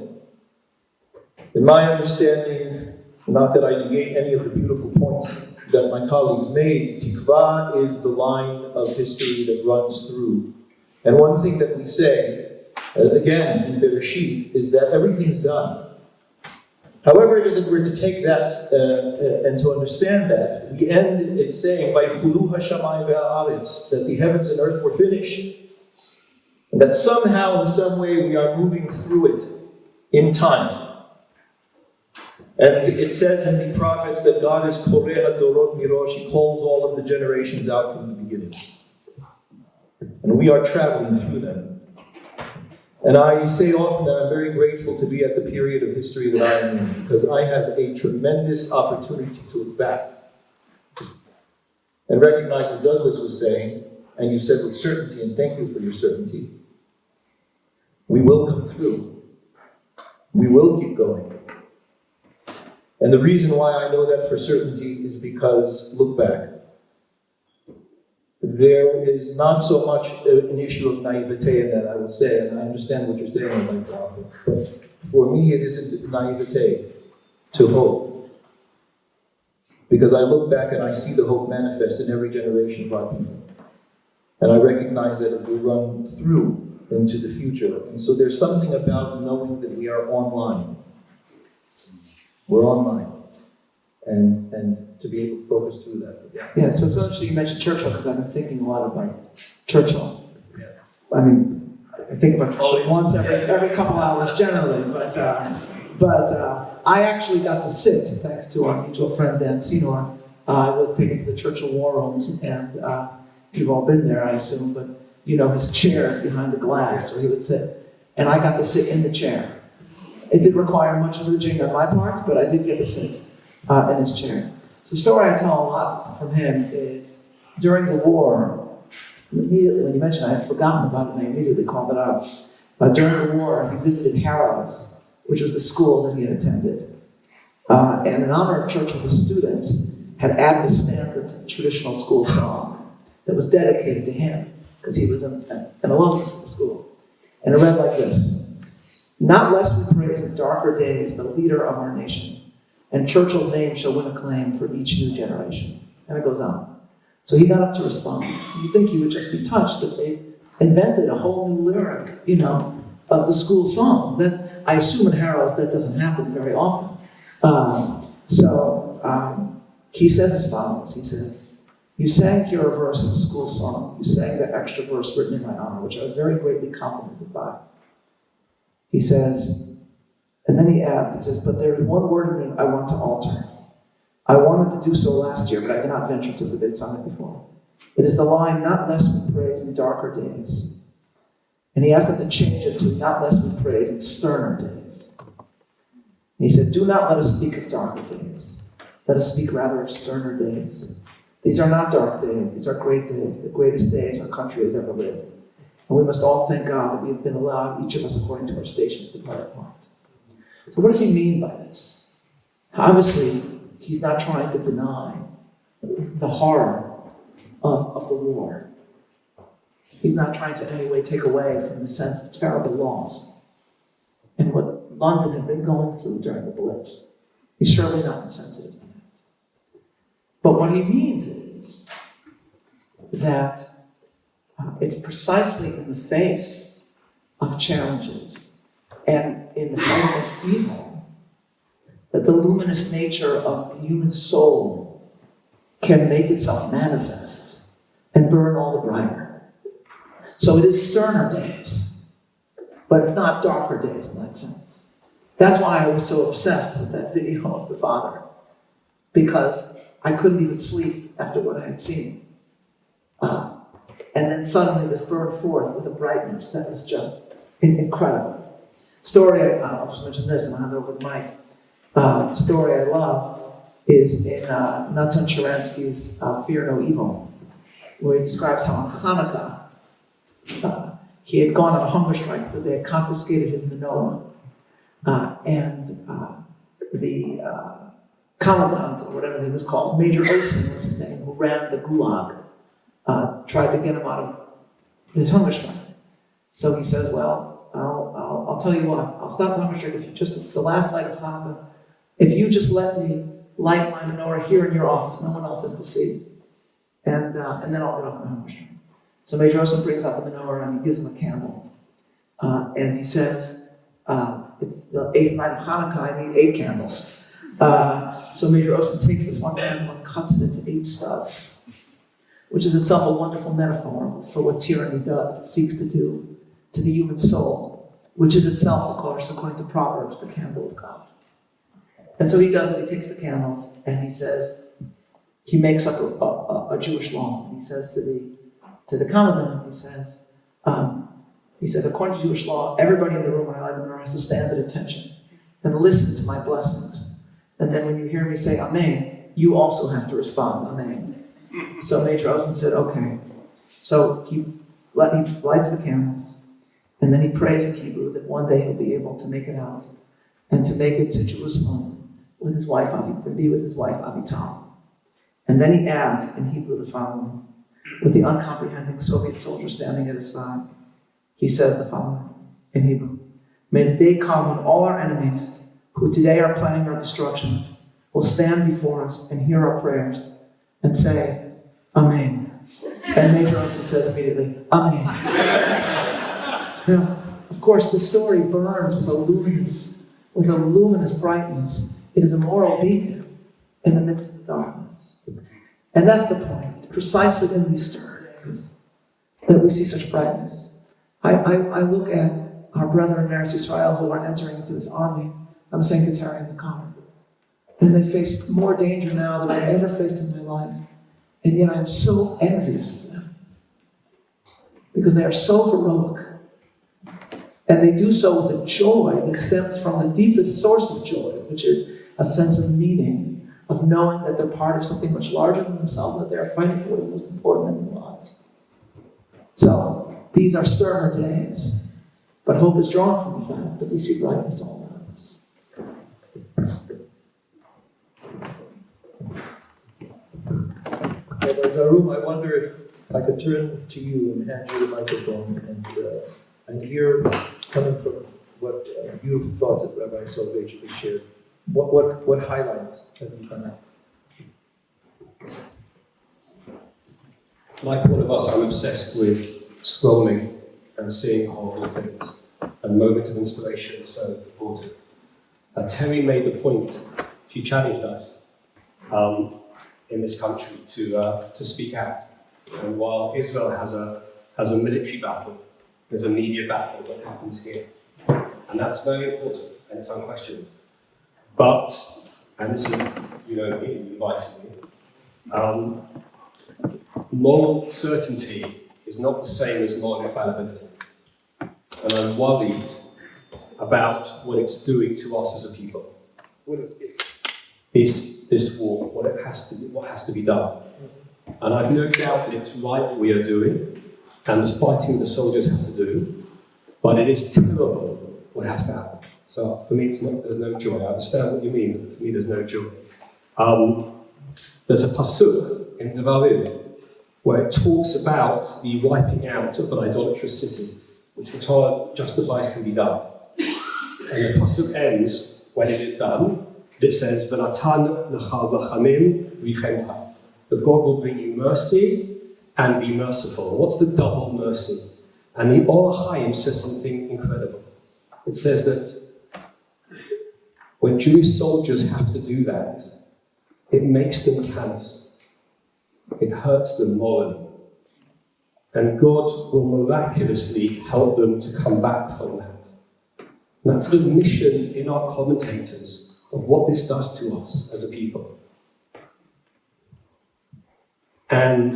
In my understanding, not that I negate any of the beautiful points that my colleagues made, tikva is the line of history that runs through. And one thing that we say, again, in Bereshit, is that everything's done. However it is that we're to take that and to understand that, we end it saying, "Vaychulu hashamayim ve'haaretz," that the heavens and earth were finished. And that somehow, in some way, we are moving through it in time. And it says in the prophets that God is koreh hadorot mirosh, He calls all of the generations out from the beginning. And we are traveling through them. And I say often that I'm very grateful to be at the period of history that I am in, because I have a tremendous opportunity to look back and recognize, as Douglas was saying, and you said with certainty, and thank you for your certainty, we will come through. We will keep going. And the reason why I know that for certainty is because, look back, there is not so much an issue of naivete in that, I would say, and I understand what you're saying, but for me it isn't naivete to hope. Because I look back and I see the hope manifest in every generation of our people. And I recognize that it will run through into the future. And so there's something about knowing that we are online. We're online. And to be able to focus through that. Yeah, so it's interesting you mentioned Churchill, because I've been thinking a lot about Churchill. I mean, I think about Churchill once every couple hours generally, but I actually got to sit, thanks to our mutual friend Dan Senor. I was taken to the Churchill War Rooms, and you've all been there, I assume, but you know his chair is behind the glass where he would sit, and I got to sit in the chair. It did require much lurching on my part, but I did get to sit in his chair. So the story I tell a lot from him is, during the war, immediately when you mentioned it, I had forgotten about it and I immediately called it up. During the war, he visited Harrow's, which was the school that he had attended. And in honor of Churchill, the students had added a stanza to the traditional school song that was dedicated to him, because he was an alumnus of the school. And it read like this: "Not less we praise in darker days the leader of our nation, and Churchill's name shall win acclaim for each new generation." And it goes on. So he got up to respond. You'd think he would just be touched that they invented a whole new lyric, of the school song. That, I assume in Harrow's that doesn't happen very often. He says as follows. He says, "You sang here a verse of the school song. You sang that extra verse written in my honor, which I was very greatly complimented by." He says, and then he adds, he says, "But there is one word in it I want to alter. I wanted to do so last year, but I did not venture to, but they'd sung it before. It is the line, 'Not less we praise in darker days.'" And he asked them to change it to, "Not less we praise in sterner days." And he said, "Do not let us speak of darker days. Let us speak rather of sterner days. These are not dark days, these are great days, the greatest days our country has ever lived. And we must all thank God that we have been allowed, each of us according to our stations, to play our part." So what does he mean by this? Obviously, he's not trying to deny the horror of the war. He's not trying to in any way take away from the sense of terrible loss and what London had been going through during the Blitz. He's surely not insensitive to that. But what he means is that it's precisely in the face of challenges and in the fight against evil, that the luminous nature of the human soul can make itself manifest and burn all the brighter. So it is sterner days, but it's not darker days in that sense. That's why I was so obsessed with that video of the father, because I couldn't even sleep after what I had seen. And then suddenly this burned forth with a brightness that was just incredible. Story, I'll just mention this and I'll hand over the mic. The story I love is in Natan Sharansky's Fear No Evil, where he describes how on Hanukkah, he had gone on a hunger strike because they had confiscated his menorah. And the commandant, or whatever he was called, Major Osin was his name, who ran the gulag, tried to get him out of his hunger strike. So he says, well, I'll tell you what, I'll stop the hunger strike if you just, for the last night of Hanukkah, if you just let me light my menorah here in your office, no one else has to see. And then I'll get off my hunger strike. So Major Osin brings out the menorah and he gives him a candle. And he says, it's the 8th night of Hanukkah, I need 8 candles. So Major Osin takes this one candle and cuts it into 8 stubs, which is itself a wonderful metaphor for what tyranny seeks to do to the human soul, which is itself, of course, according to Proverbs, the candle of God. And so he does it, he takes the candles, and he says, he makes up a Jewish law. He says to the commandant, he says, according to Jewish law, everybody in the room when I light the menorah has to stand at attention and listen to my blessings. And then when you hear me say Amen, you also have to respond, Amen. So Major Osin said, okay. So he lights the candles, and then he prays in Hebrew that one day he'll be able to make it out and to make it to Jerusalem with his wife, be with his wife Avital. And then he adds in Hebrew the following, with the uncomprehending Soviet soldier standing at his side. He says the following in Hebrew: may the day come when all our enemies, who today are planning our destruction, will stand before us and hear our prayers and say, Amen. And Major Osin says immediately, Amen. Now, of course, the story burns with a luminous brightness. It is a moral beacon in the midst of darkness. And that's the point. It's precisely in these stern days that we see such brightness. I look at our brethren in Eretz Israel who are entering into this army. I'm saying to Terry in the car. And they face more danger now than I've ever faced in my life. And yet I am so envious of them. Because they are so heroic. And they do so with a joy that stems from the deepest source of joy, which is a sense of meaning, of knowing that they're part of something much larger than themselves, and that they are fighting for what is most important in their lives. So, these are sterner days, but hope is drawn from the fact that we see brightness all around us. Zarum, I wonder if I could turn to you and hand you the microphone and hear, coming from what you've thought that Rabbi Soloveitchik has shared, what highlights have you come out? Like all of us, I'm obsessed with scrolling and seeing horrible things, and moments of inspiration are so important. Terry made the point, she challenged us in this country to speak out. And while Israel has a military battle, there's a media battle that happens here. And that's very important, and it's unquestioned. But, and this is, you invited me, moral certainty is not the same as moral infallibility. And I'm worried about what it's doing to us as a people. What is it? This war, what has to be done. And I've no doubt that it's right what we are doing, and there's fighting the soldiers have to do, but it is terrible what has to happen. So for me, there's no joy. I understand what you mean, but for me, there's no joy. There's a pasuk in Devarim where it talks about the wiping out of an idolatrous city, which the Torah justifies can be done. And the pasuk ends, when it is done, it says, "V'natan lecha rachamim v'chemcha." That God will bring you mercy and be merciful. What's the double mercy? And the Or HaChaim says something incredible. it says that when Jewish soldiers have to do that, it makes them callous. It hurts them morally. And God will miraculously help them to come back from that. And that's the mission in our commentators of what this does to us as a people. And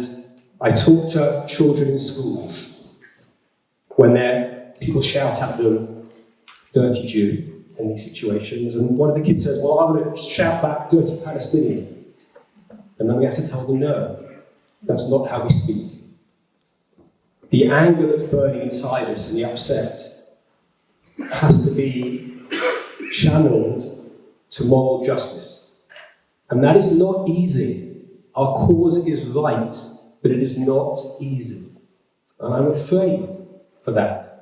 I talk to children in schools when people shout at them, dirty Jew, in these situations, and one of the kids says, well, I'm going to shout back, dirty Palestinian. And then we have to tell them, no, that's not how we speak. The anger that's burning inside us and the upset has to be channeled to moral justice. And that is not easy. Our cause is right, but it is not easy. And I'm afraid for that.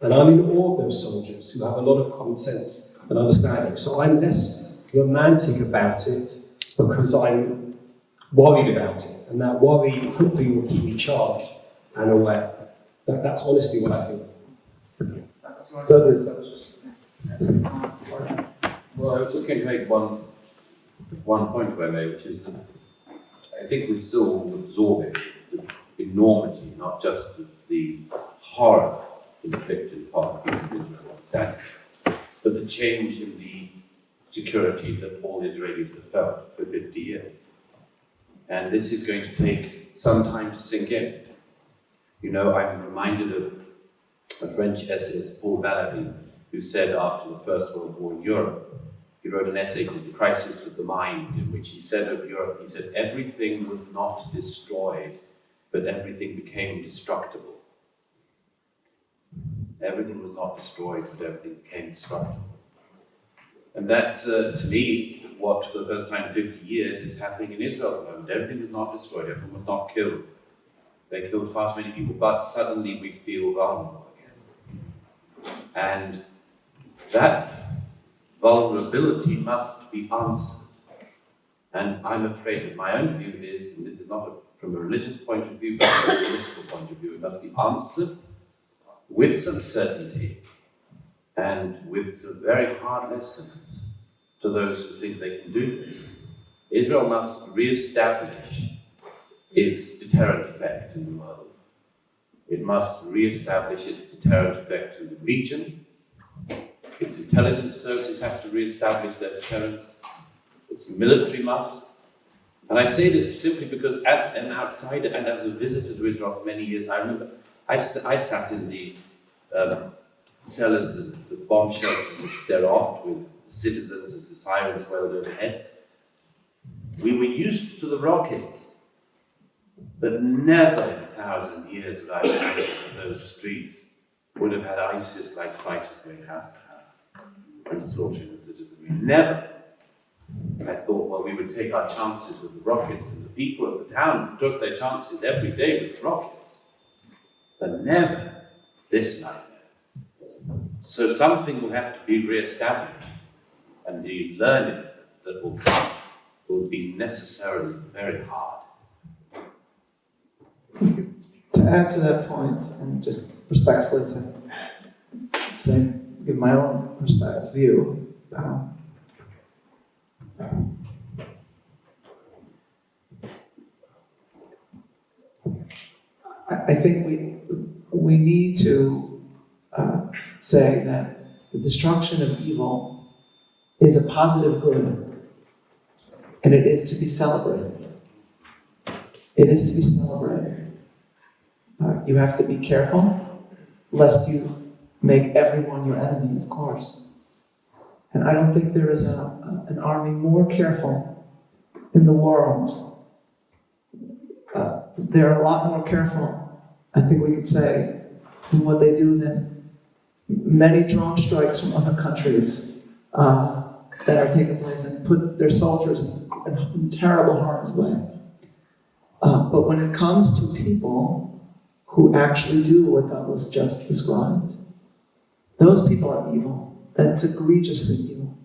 And I'm in awe of those soldiers who have a lot of common sense and understanding. So I'm less romantic about it because I'm worried about it. And that worry hopefully will keep me charged and aware. That's honestly what I feel. Well, I was just going to make one point, if I may, which is that I think we're still absorbing the enormity, not just the horror inflicted upon the people of Israel, sadly, but the change in the security that all Israelis have felt for 50 years. And this is going to take some time to sink in. You know, I'm reminded of a French essayist, Paul Valéry, who said after the First World War in Europe, he wrote an essay called The Crisis of the Mind, in which he said of Europe, he said, everything was not destroyed, but everything became destructible. Everything was not destroyed, but everything became destructible. And that's, to me, what for the first time in 50 years is happening in Israel at the moment. Everything was not destroyed, everything was not killed. They killed far too many people, but suddenly we feel vulnerable again. And that vulnerability must be answered. And I'm afraid that my own view is, and this is not from a religious point of view, but from a political point of view, it must be answered with some certainty and with some very hard lessons to those who think they can do this. Israel must re-establish its deterrent effect in the world. It must re-establish its deterrent effect in the region. Its intelligence services have to re-establish their deterrence. Its military must. And I say this simply because as an outsider and as a visitor to Israel for many years, I remember I sat in the cellars of the bomb shelters of Sderot with citizens as the sirens wailed overhead. We were used to the rockets, but never in 1,000 years would I imagine that those streets would have had ISIS-like fighters going house to house and slaughtering the citizenry. Never. I thought, well, we would take our chances with the rockets, and the people of the town took their chances every day with the rockets. But never this nightmare. So something will have to be re-established, and the learning that will come will be necessarily very hard. To add to that point, and just respectfully to say, give my own view, I think we need to say that the destruction of evil is a positive good, and it is to be celebrated. It is to be celebrated. You have to be careful, lest you make everyone your enemy, of course. And I don't think there is an army more careful in the world. They're a lot more careful, I think we could say, in what they do than many drone strikes from other countries that are taking place and put their soldiers in terrible harm's way. But when it comes to people who actually do what Douglas just described, those people are evil. That's egregiously evil.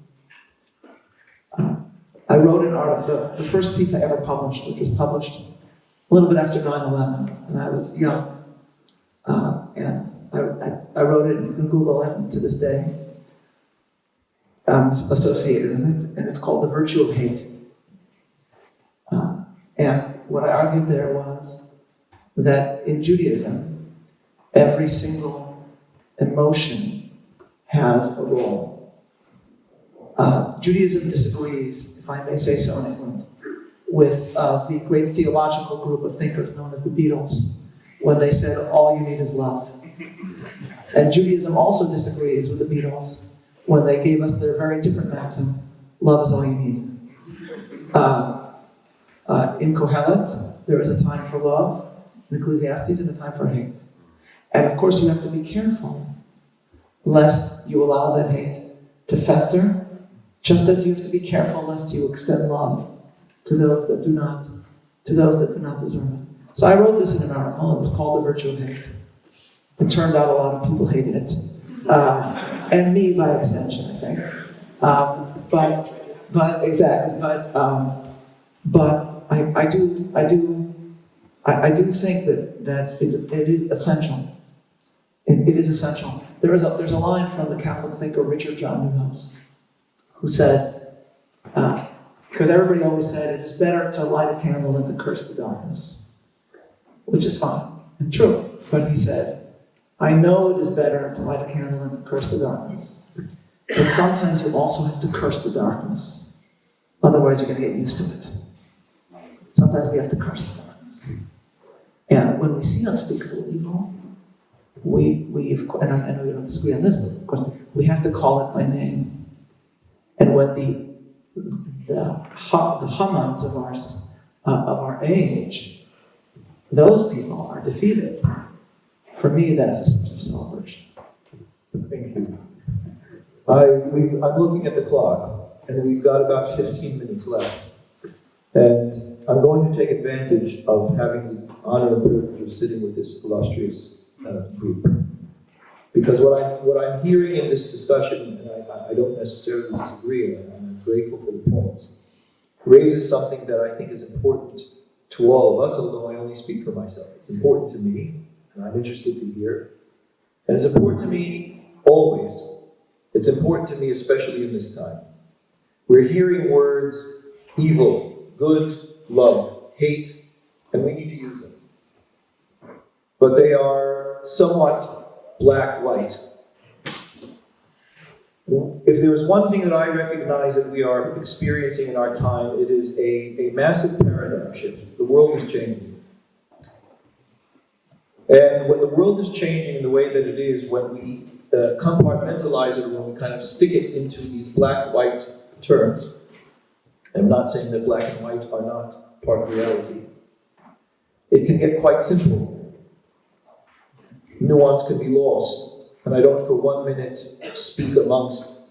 I wrote an article, the first piece I ever published, which was published a little bit after 9/11, and I was young. And I wrote it, and you can Google it to this day. Associated with it, and it's called The Virtue of Hate. And what I argued there was that in Judaism, every single emotion has a role. Judaism disagrees, if I may say so in England, with the great theological group of thinkers known as the Beatles, when they said, all you need is love. And Judaism also disagrees with the Beatles when they gave us their very different maxim, love is all you need. In Kohelet, there is a time for love, in Ecclesiastes, and a time for hate. And of course, you have to be careful, lest you allow that hate to fester, just as you have to be careful lest you extend love to those that do not deserve it. So I wrote this in an article. It was called The Virtue of Hate. It turned out a lot of people hated it. And me by extension, I think. But exactly. But I do think that it is essential. It is essential. There's a line from the Catholic thinker Richard John Newhouse, who said, because everybody always said it is better to light a candle than to curse the darkness, which is fine and true. But he said, I know it is better to light a candle than to curse the darkness. But sometimes you also have to curse the darkness. Otherwise, you're going to get used to it. Sometimes we have to curse the darkness. And when we see unspeakable evil, and I know you don't disagree on this, but of course, we have to call it by name. And when the Hamas of our age, those people are defeated. For me, that's a source of celebration. Thank you. I'm looking at the clock, and we've got about 15 minutes left. And I'm going to take advantage of having the honor and privilege of sitting with this illustrious group. Because what I'm hearing in this discussion, and I don't necessarily disagree, and I'm grateful for the points, raises something that I think is important to all of us, although I only speak for myself. It's important to me, and I'm interested to hear. And it's important to me always. It's important to me especially in this time. We're hearing words, evil, good, love, hate, and we need to use them. But they are somewhat black-white. If there is one thing that I recognize that we are experiencing in our time, it is a massive paradigm shift. The world is changing. And when the world is changing in the way that it is, when we compartmentalize it, when we kind of stick it into these black-white terms, I'm not saying that black and white are not part of reality. It can get quite simple. Nuance can be lost. And I don't for 1 minute speak amongst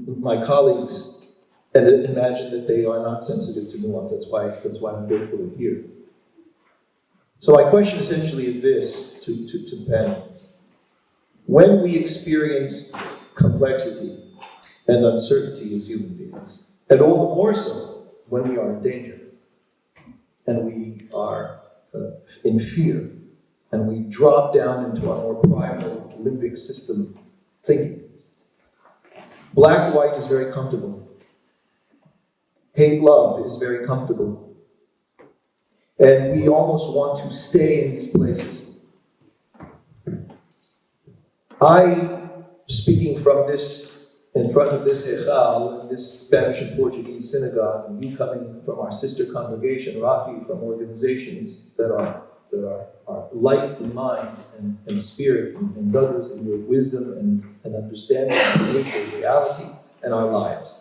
my colleagues and imagine that they are not sensitive to nuance. That's why I'm grateful to hear. So my question essentially is this to the panel. When we experience complexity and uncertainty as human beings, and all the more so when we are in danger, and we are in fear, and we drop down into our more primal limbic system thinking. Black-white is very comfortable. Hate-love is very comfortable. And we almost want to stay in these places. Speaking from this, in front of this Hechal, in this Spanish and Portuguese synagogue, and you coming from our sister congregation, Rafi, from organizations that are light in mind and spirit, and Douglas in your wisdom and understanding of the nature of reality and our lives.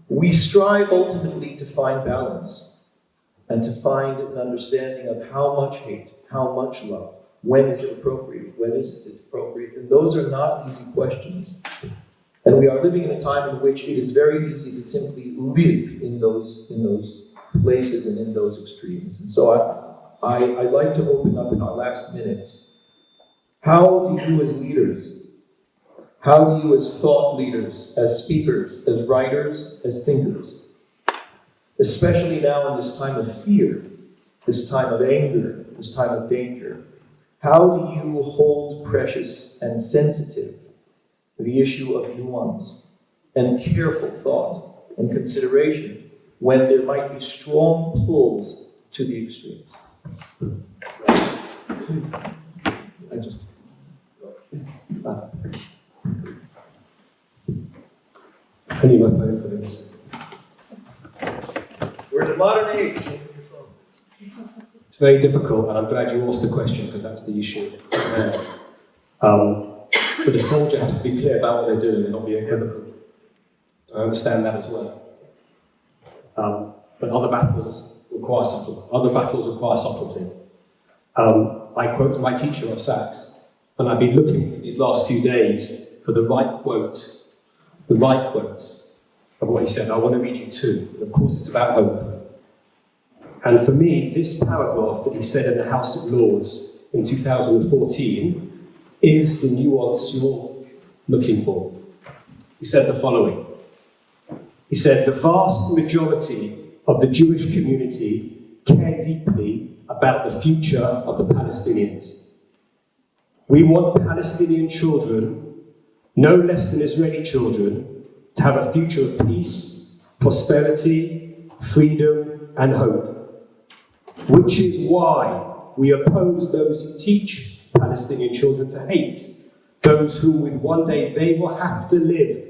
We strive ultimately to find balance and to find an understanding of how much hate, how much love, when is it appropriate, when isn't it appropriate, and those are not easy questions. And we are living in a time in which it is very easy to simply live in those places and in those extremes. And so I'd like to open up in our last minutes. How do you as leaders, how do you as thought leaders, as speakers, as writers, as thinkers, especially now in this time of fear this time of anger, this time of danger, how do you hold precious and sensitive the issue of nuance and careful thought and consideration when there might be strong pulls to the extremes? I need my phone for this. We're in the modern age. It's very difficult, and I'm glad you asked the question because that's the issue. But the soldier has to be clear about what they're doing and not be equivocal. I understand that as well. But other battles require subtlety. I quote my teacher of Sachs, and I've been looking for these last few days for the right quotes of what he said. I want to read you two. And of course, it's about hope. And for me, this paragraph that he said in the House of Lords in 2014 is the nuance you're looking for. He said the following. He said, the vast majority of the Jewish community care deeply about the future of the Palestinians. We want Palestinian children, no less than Israeli children, to have a future of peace, prosperity, freedom, and hope. Which is why we oppose those who teach Palestinian children to hate, those whom with one day they will have to live,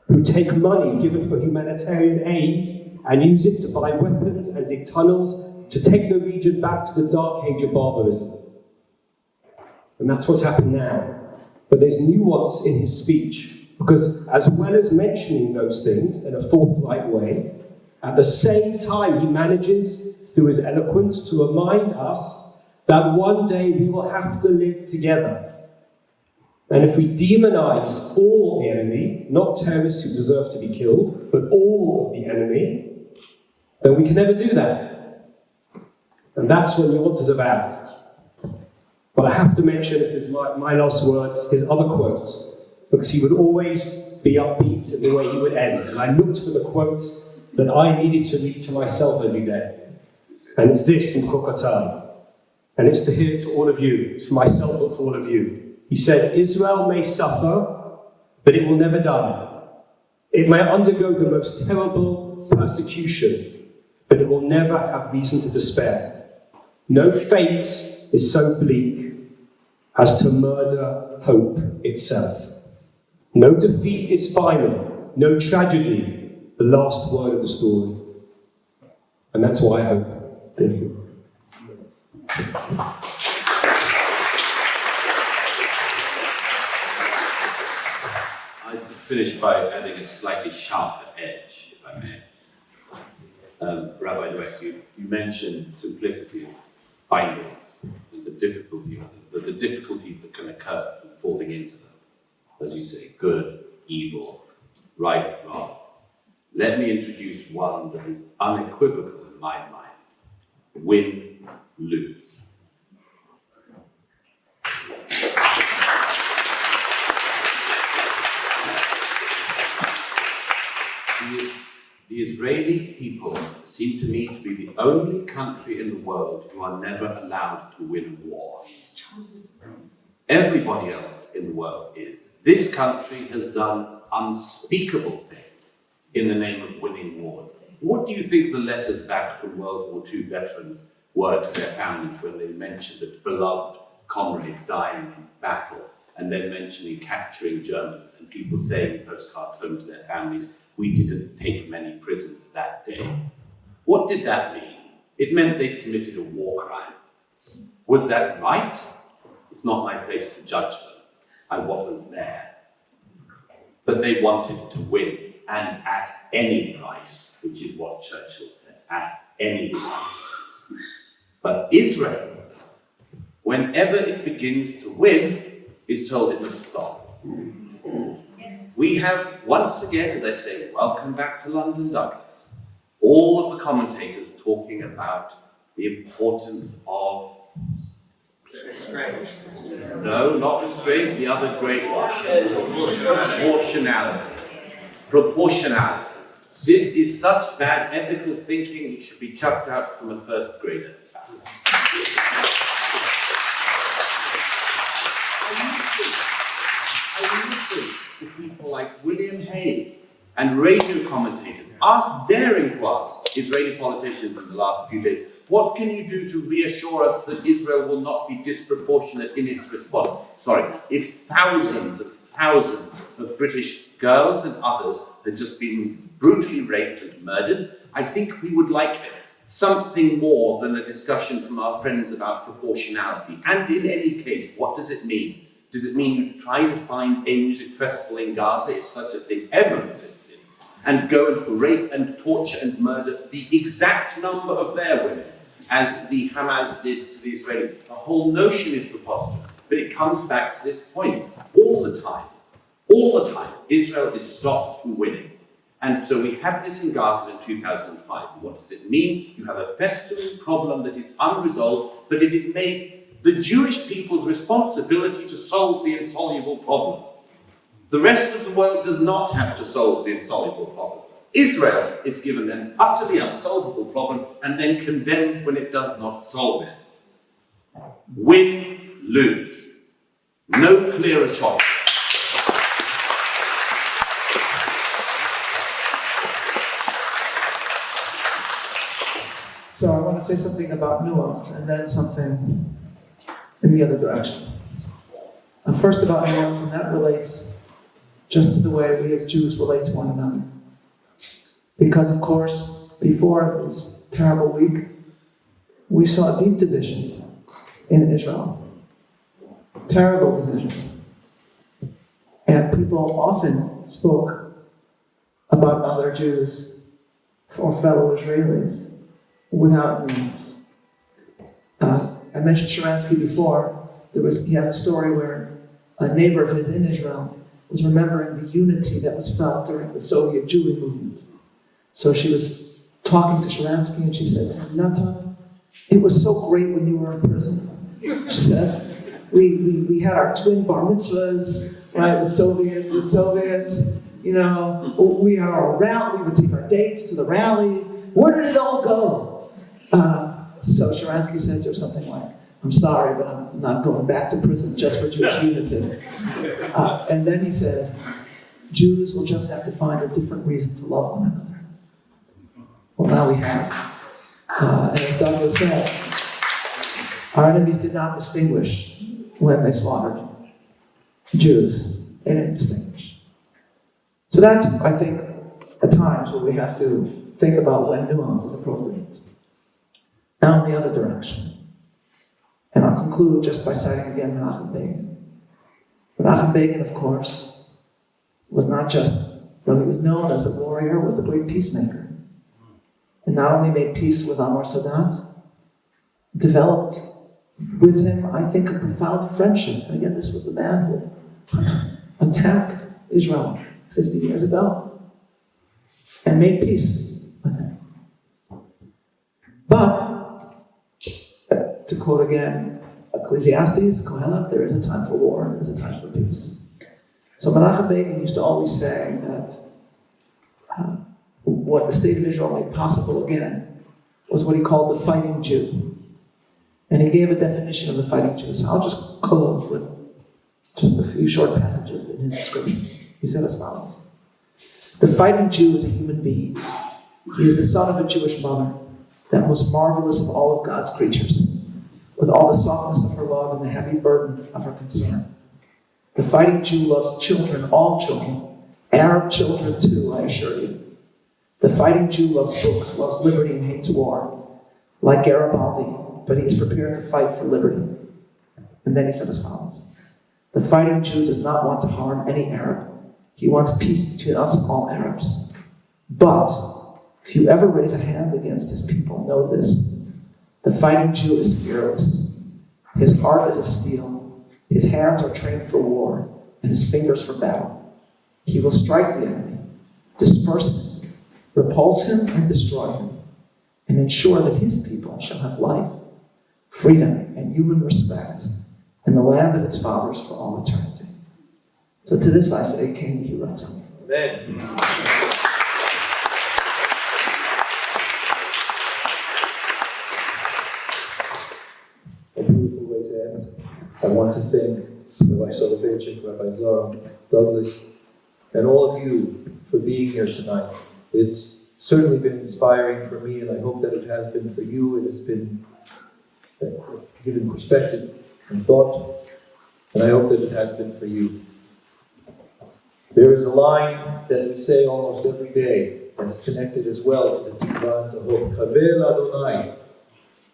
who take money given for humanitarian aid and use it to buy weapons and dig tunnels to take the region back to the dark age of barbarism. And that's what's happened now. But there's nuance in his speech, because as well as mentioning those things in a forthright way, at the same time he manages, through his eloquence, to remind us that one day we will have to live together. And if we demonize all the enemy, not terrorists who deserve to be killed, but all of the enemy, then we can never do that. And that's what nuance is about. But I have to mention, if it's my last words, his other quotes, because he would always be upbeat in the way he would end. And I looked for the quotes that I needed to read to myself every day. And it's this from Kokotai. And it's to hear to all of you. It's for myself, but for all of you. He said, Israel may suffer, but it will never die. It may undergo the most terrible persecution, but it will never have reason to despair. No fate is so bleak as to murder hope itself. No defeat is final, no tragedy, the last word of the story. And that's why I hope. Thank you. I'd finish by adding a slightly sharper edge, if I may. Rabbi Dweck, you mentioned simplicity of findings and the difficulties that can occur from falling into them. As you say, good, evil, right, wrong. Let me introduce one that is unequivocal in my mind. Win, lose. The Israeli people seem to me to be the only country in the world who are never allowed to win a war. Everybody else in the world is. This country has done unspeakable things in the name of winning wars. What do you think the letters back from World War II veterans were to their families when they mentioned a beloved comrade dying in battle, and then mentioning capturing Germans, and people saying in postcards home to their families, we didn't take many prisoners that day? What did that mean? It meant they'd committed a war crime. Was that right? It's not my place to judge them. I wasn't there. But they wanted to win, and at any price, which is what Churchill said, at any price. But Israel, whenever it begins to win, is told it must stop. We have, once again, as I say, welcome back to London Douglas, all of the commentators talking about the importance of restraint. No, not restraint, the other great one. Proportionality. This is such bad ethical thinking, it should be chucked out from a first grader. I listen to people like William Hay and radio commentators daring to ask Israeli politicians in the last few days, what can you do to reassure us that Israel will not be disproportionate in its response? If thousands and thousands of British girls and others had just been brutally raped and murdered, I think we would like something more than a discussion from our friends about proportionality. And in any case, what does it mean? Does it mean you try to find a music festival in Gaza, if such a thing ever existed, and go and rape and torture and murder the exact number of their women, as the Hamas did to the Israelis? The whole notion is preposterous, but it comes back to this point. All the time, Israel is stopped from winning. And so we had this in Gaza in 2005. What does it mean? You have a festering problem that is unresolved, but it is made the Jewish people's responsibility to solve the insoluble problem. The rest of the world does not have to solve the insoluble problem. Israel is given an utterly unsolvable problem and then condemned when it does not solve it. Win, lose. No clearer choice. So I want to say something about nuance and then something in the other direction. And first about nuance, and that relates just to the way we as Jews relate to one another. Because of course, before this terrible week, we saw deep division in Israel. Terrible division. And people often spoke about other Jews or fellow Israelis without nuance. I mentioned Sharansky before. He has a story where a neighbor of his in Israel was remembering the unity that was felt during the Soviet Jewry movement. So she was talking to Sharansky and she said to him, Natan, it was so great when you were in prison. She said, we had our twin bar mitzvahs, right, with Soviets, you know, we had our rally, we would take our dates to the rallies. Where did it all go? So Sharansky said to her something like, I'm sorry, but I'm not going back to prison just for Jewish unity. And then he said, Jews will just have to find a different reason to love one another. Well, now we have. And as Douglas said, our enemies did not distinguish when they slaughtered Jews. They didn't distinguish. So that's, I think, at times where we have to think about when nuance is appropriate. Now in the other direction. And I'll conclude just by citing again Menachem Begin. Menachem Begin, of course, was not just, though he was known as a warrior, was a great peacemaker. And not only made peace with Anwar Sadat, developed with him, I think, a profound friendship. And again, this was the man who attacked Israel 50 years ago and made peace with him. But, to quote again Ecclesiastes, Kohelet, there is a time for war and there is a time for peace. So Menachem Begin used to always say that what the state of Israel made possible again was what he called the fighting Jew. And he gave a definition of the fighting Jew. So I'll just close with just a few short passages in his description. He said as follows. The fighting Jew is a human being. He is the son of a Jewish mother, that most marvelous of all of God's creatures, with all the softness of her love and the heavy burden of her concern. The fighting Jew loves children, all children, Arab children too, I assure you. The fighting Jew loves books, loves liberty and hates war, like Garibaldi, but he is prepared to fight for liberty. And then he said as follows. The fighting Jew does not want to harm any Arab. He wants peace between us and all Arabs. But if you ever raise a hand against his people, know this. The fighting Jew is fearless. His heart is of steel. His hands are trained for war, and his fingers for battle. He will strike the enemy, disperse him, repulse him, and destroy him, and ensure that his people shall have life, freedom, and human respect in the land of its fathers for all eternity. So to this I say, King Yiratzon. Amen. end, I want to thank Rabbi Soloveitchik, Rabbi Zara, Douglas, and all of you for being here tonight. It's certainly been inspiring for me, and I hope that it has been for you. It has been given perspective and thought, and I hope that it has been for you. There is a line that we say almost every day that is connected as well to the Tikva and to hope. Kavel Adonai,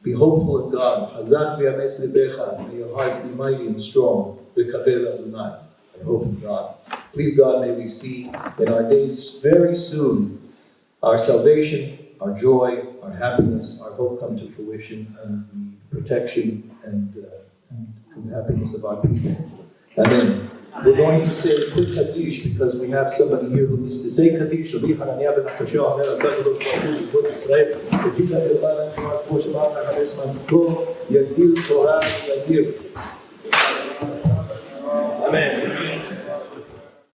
be hopeful in God. Hazak v'yametz libecha, may your heart be mighty and strong. V'kavel Adonai, and hope in God. Please God, may we see in our days very soon our salvation, our joy, our happiness, our hope come to fruition, and the protection and happiness of our people. Amen. We're going to say a quick Kaddish because we have somebody here who needs to say Kaddish. Amen.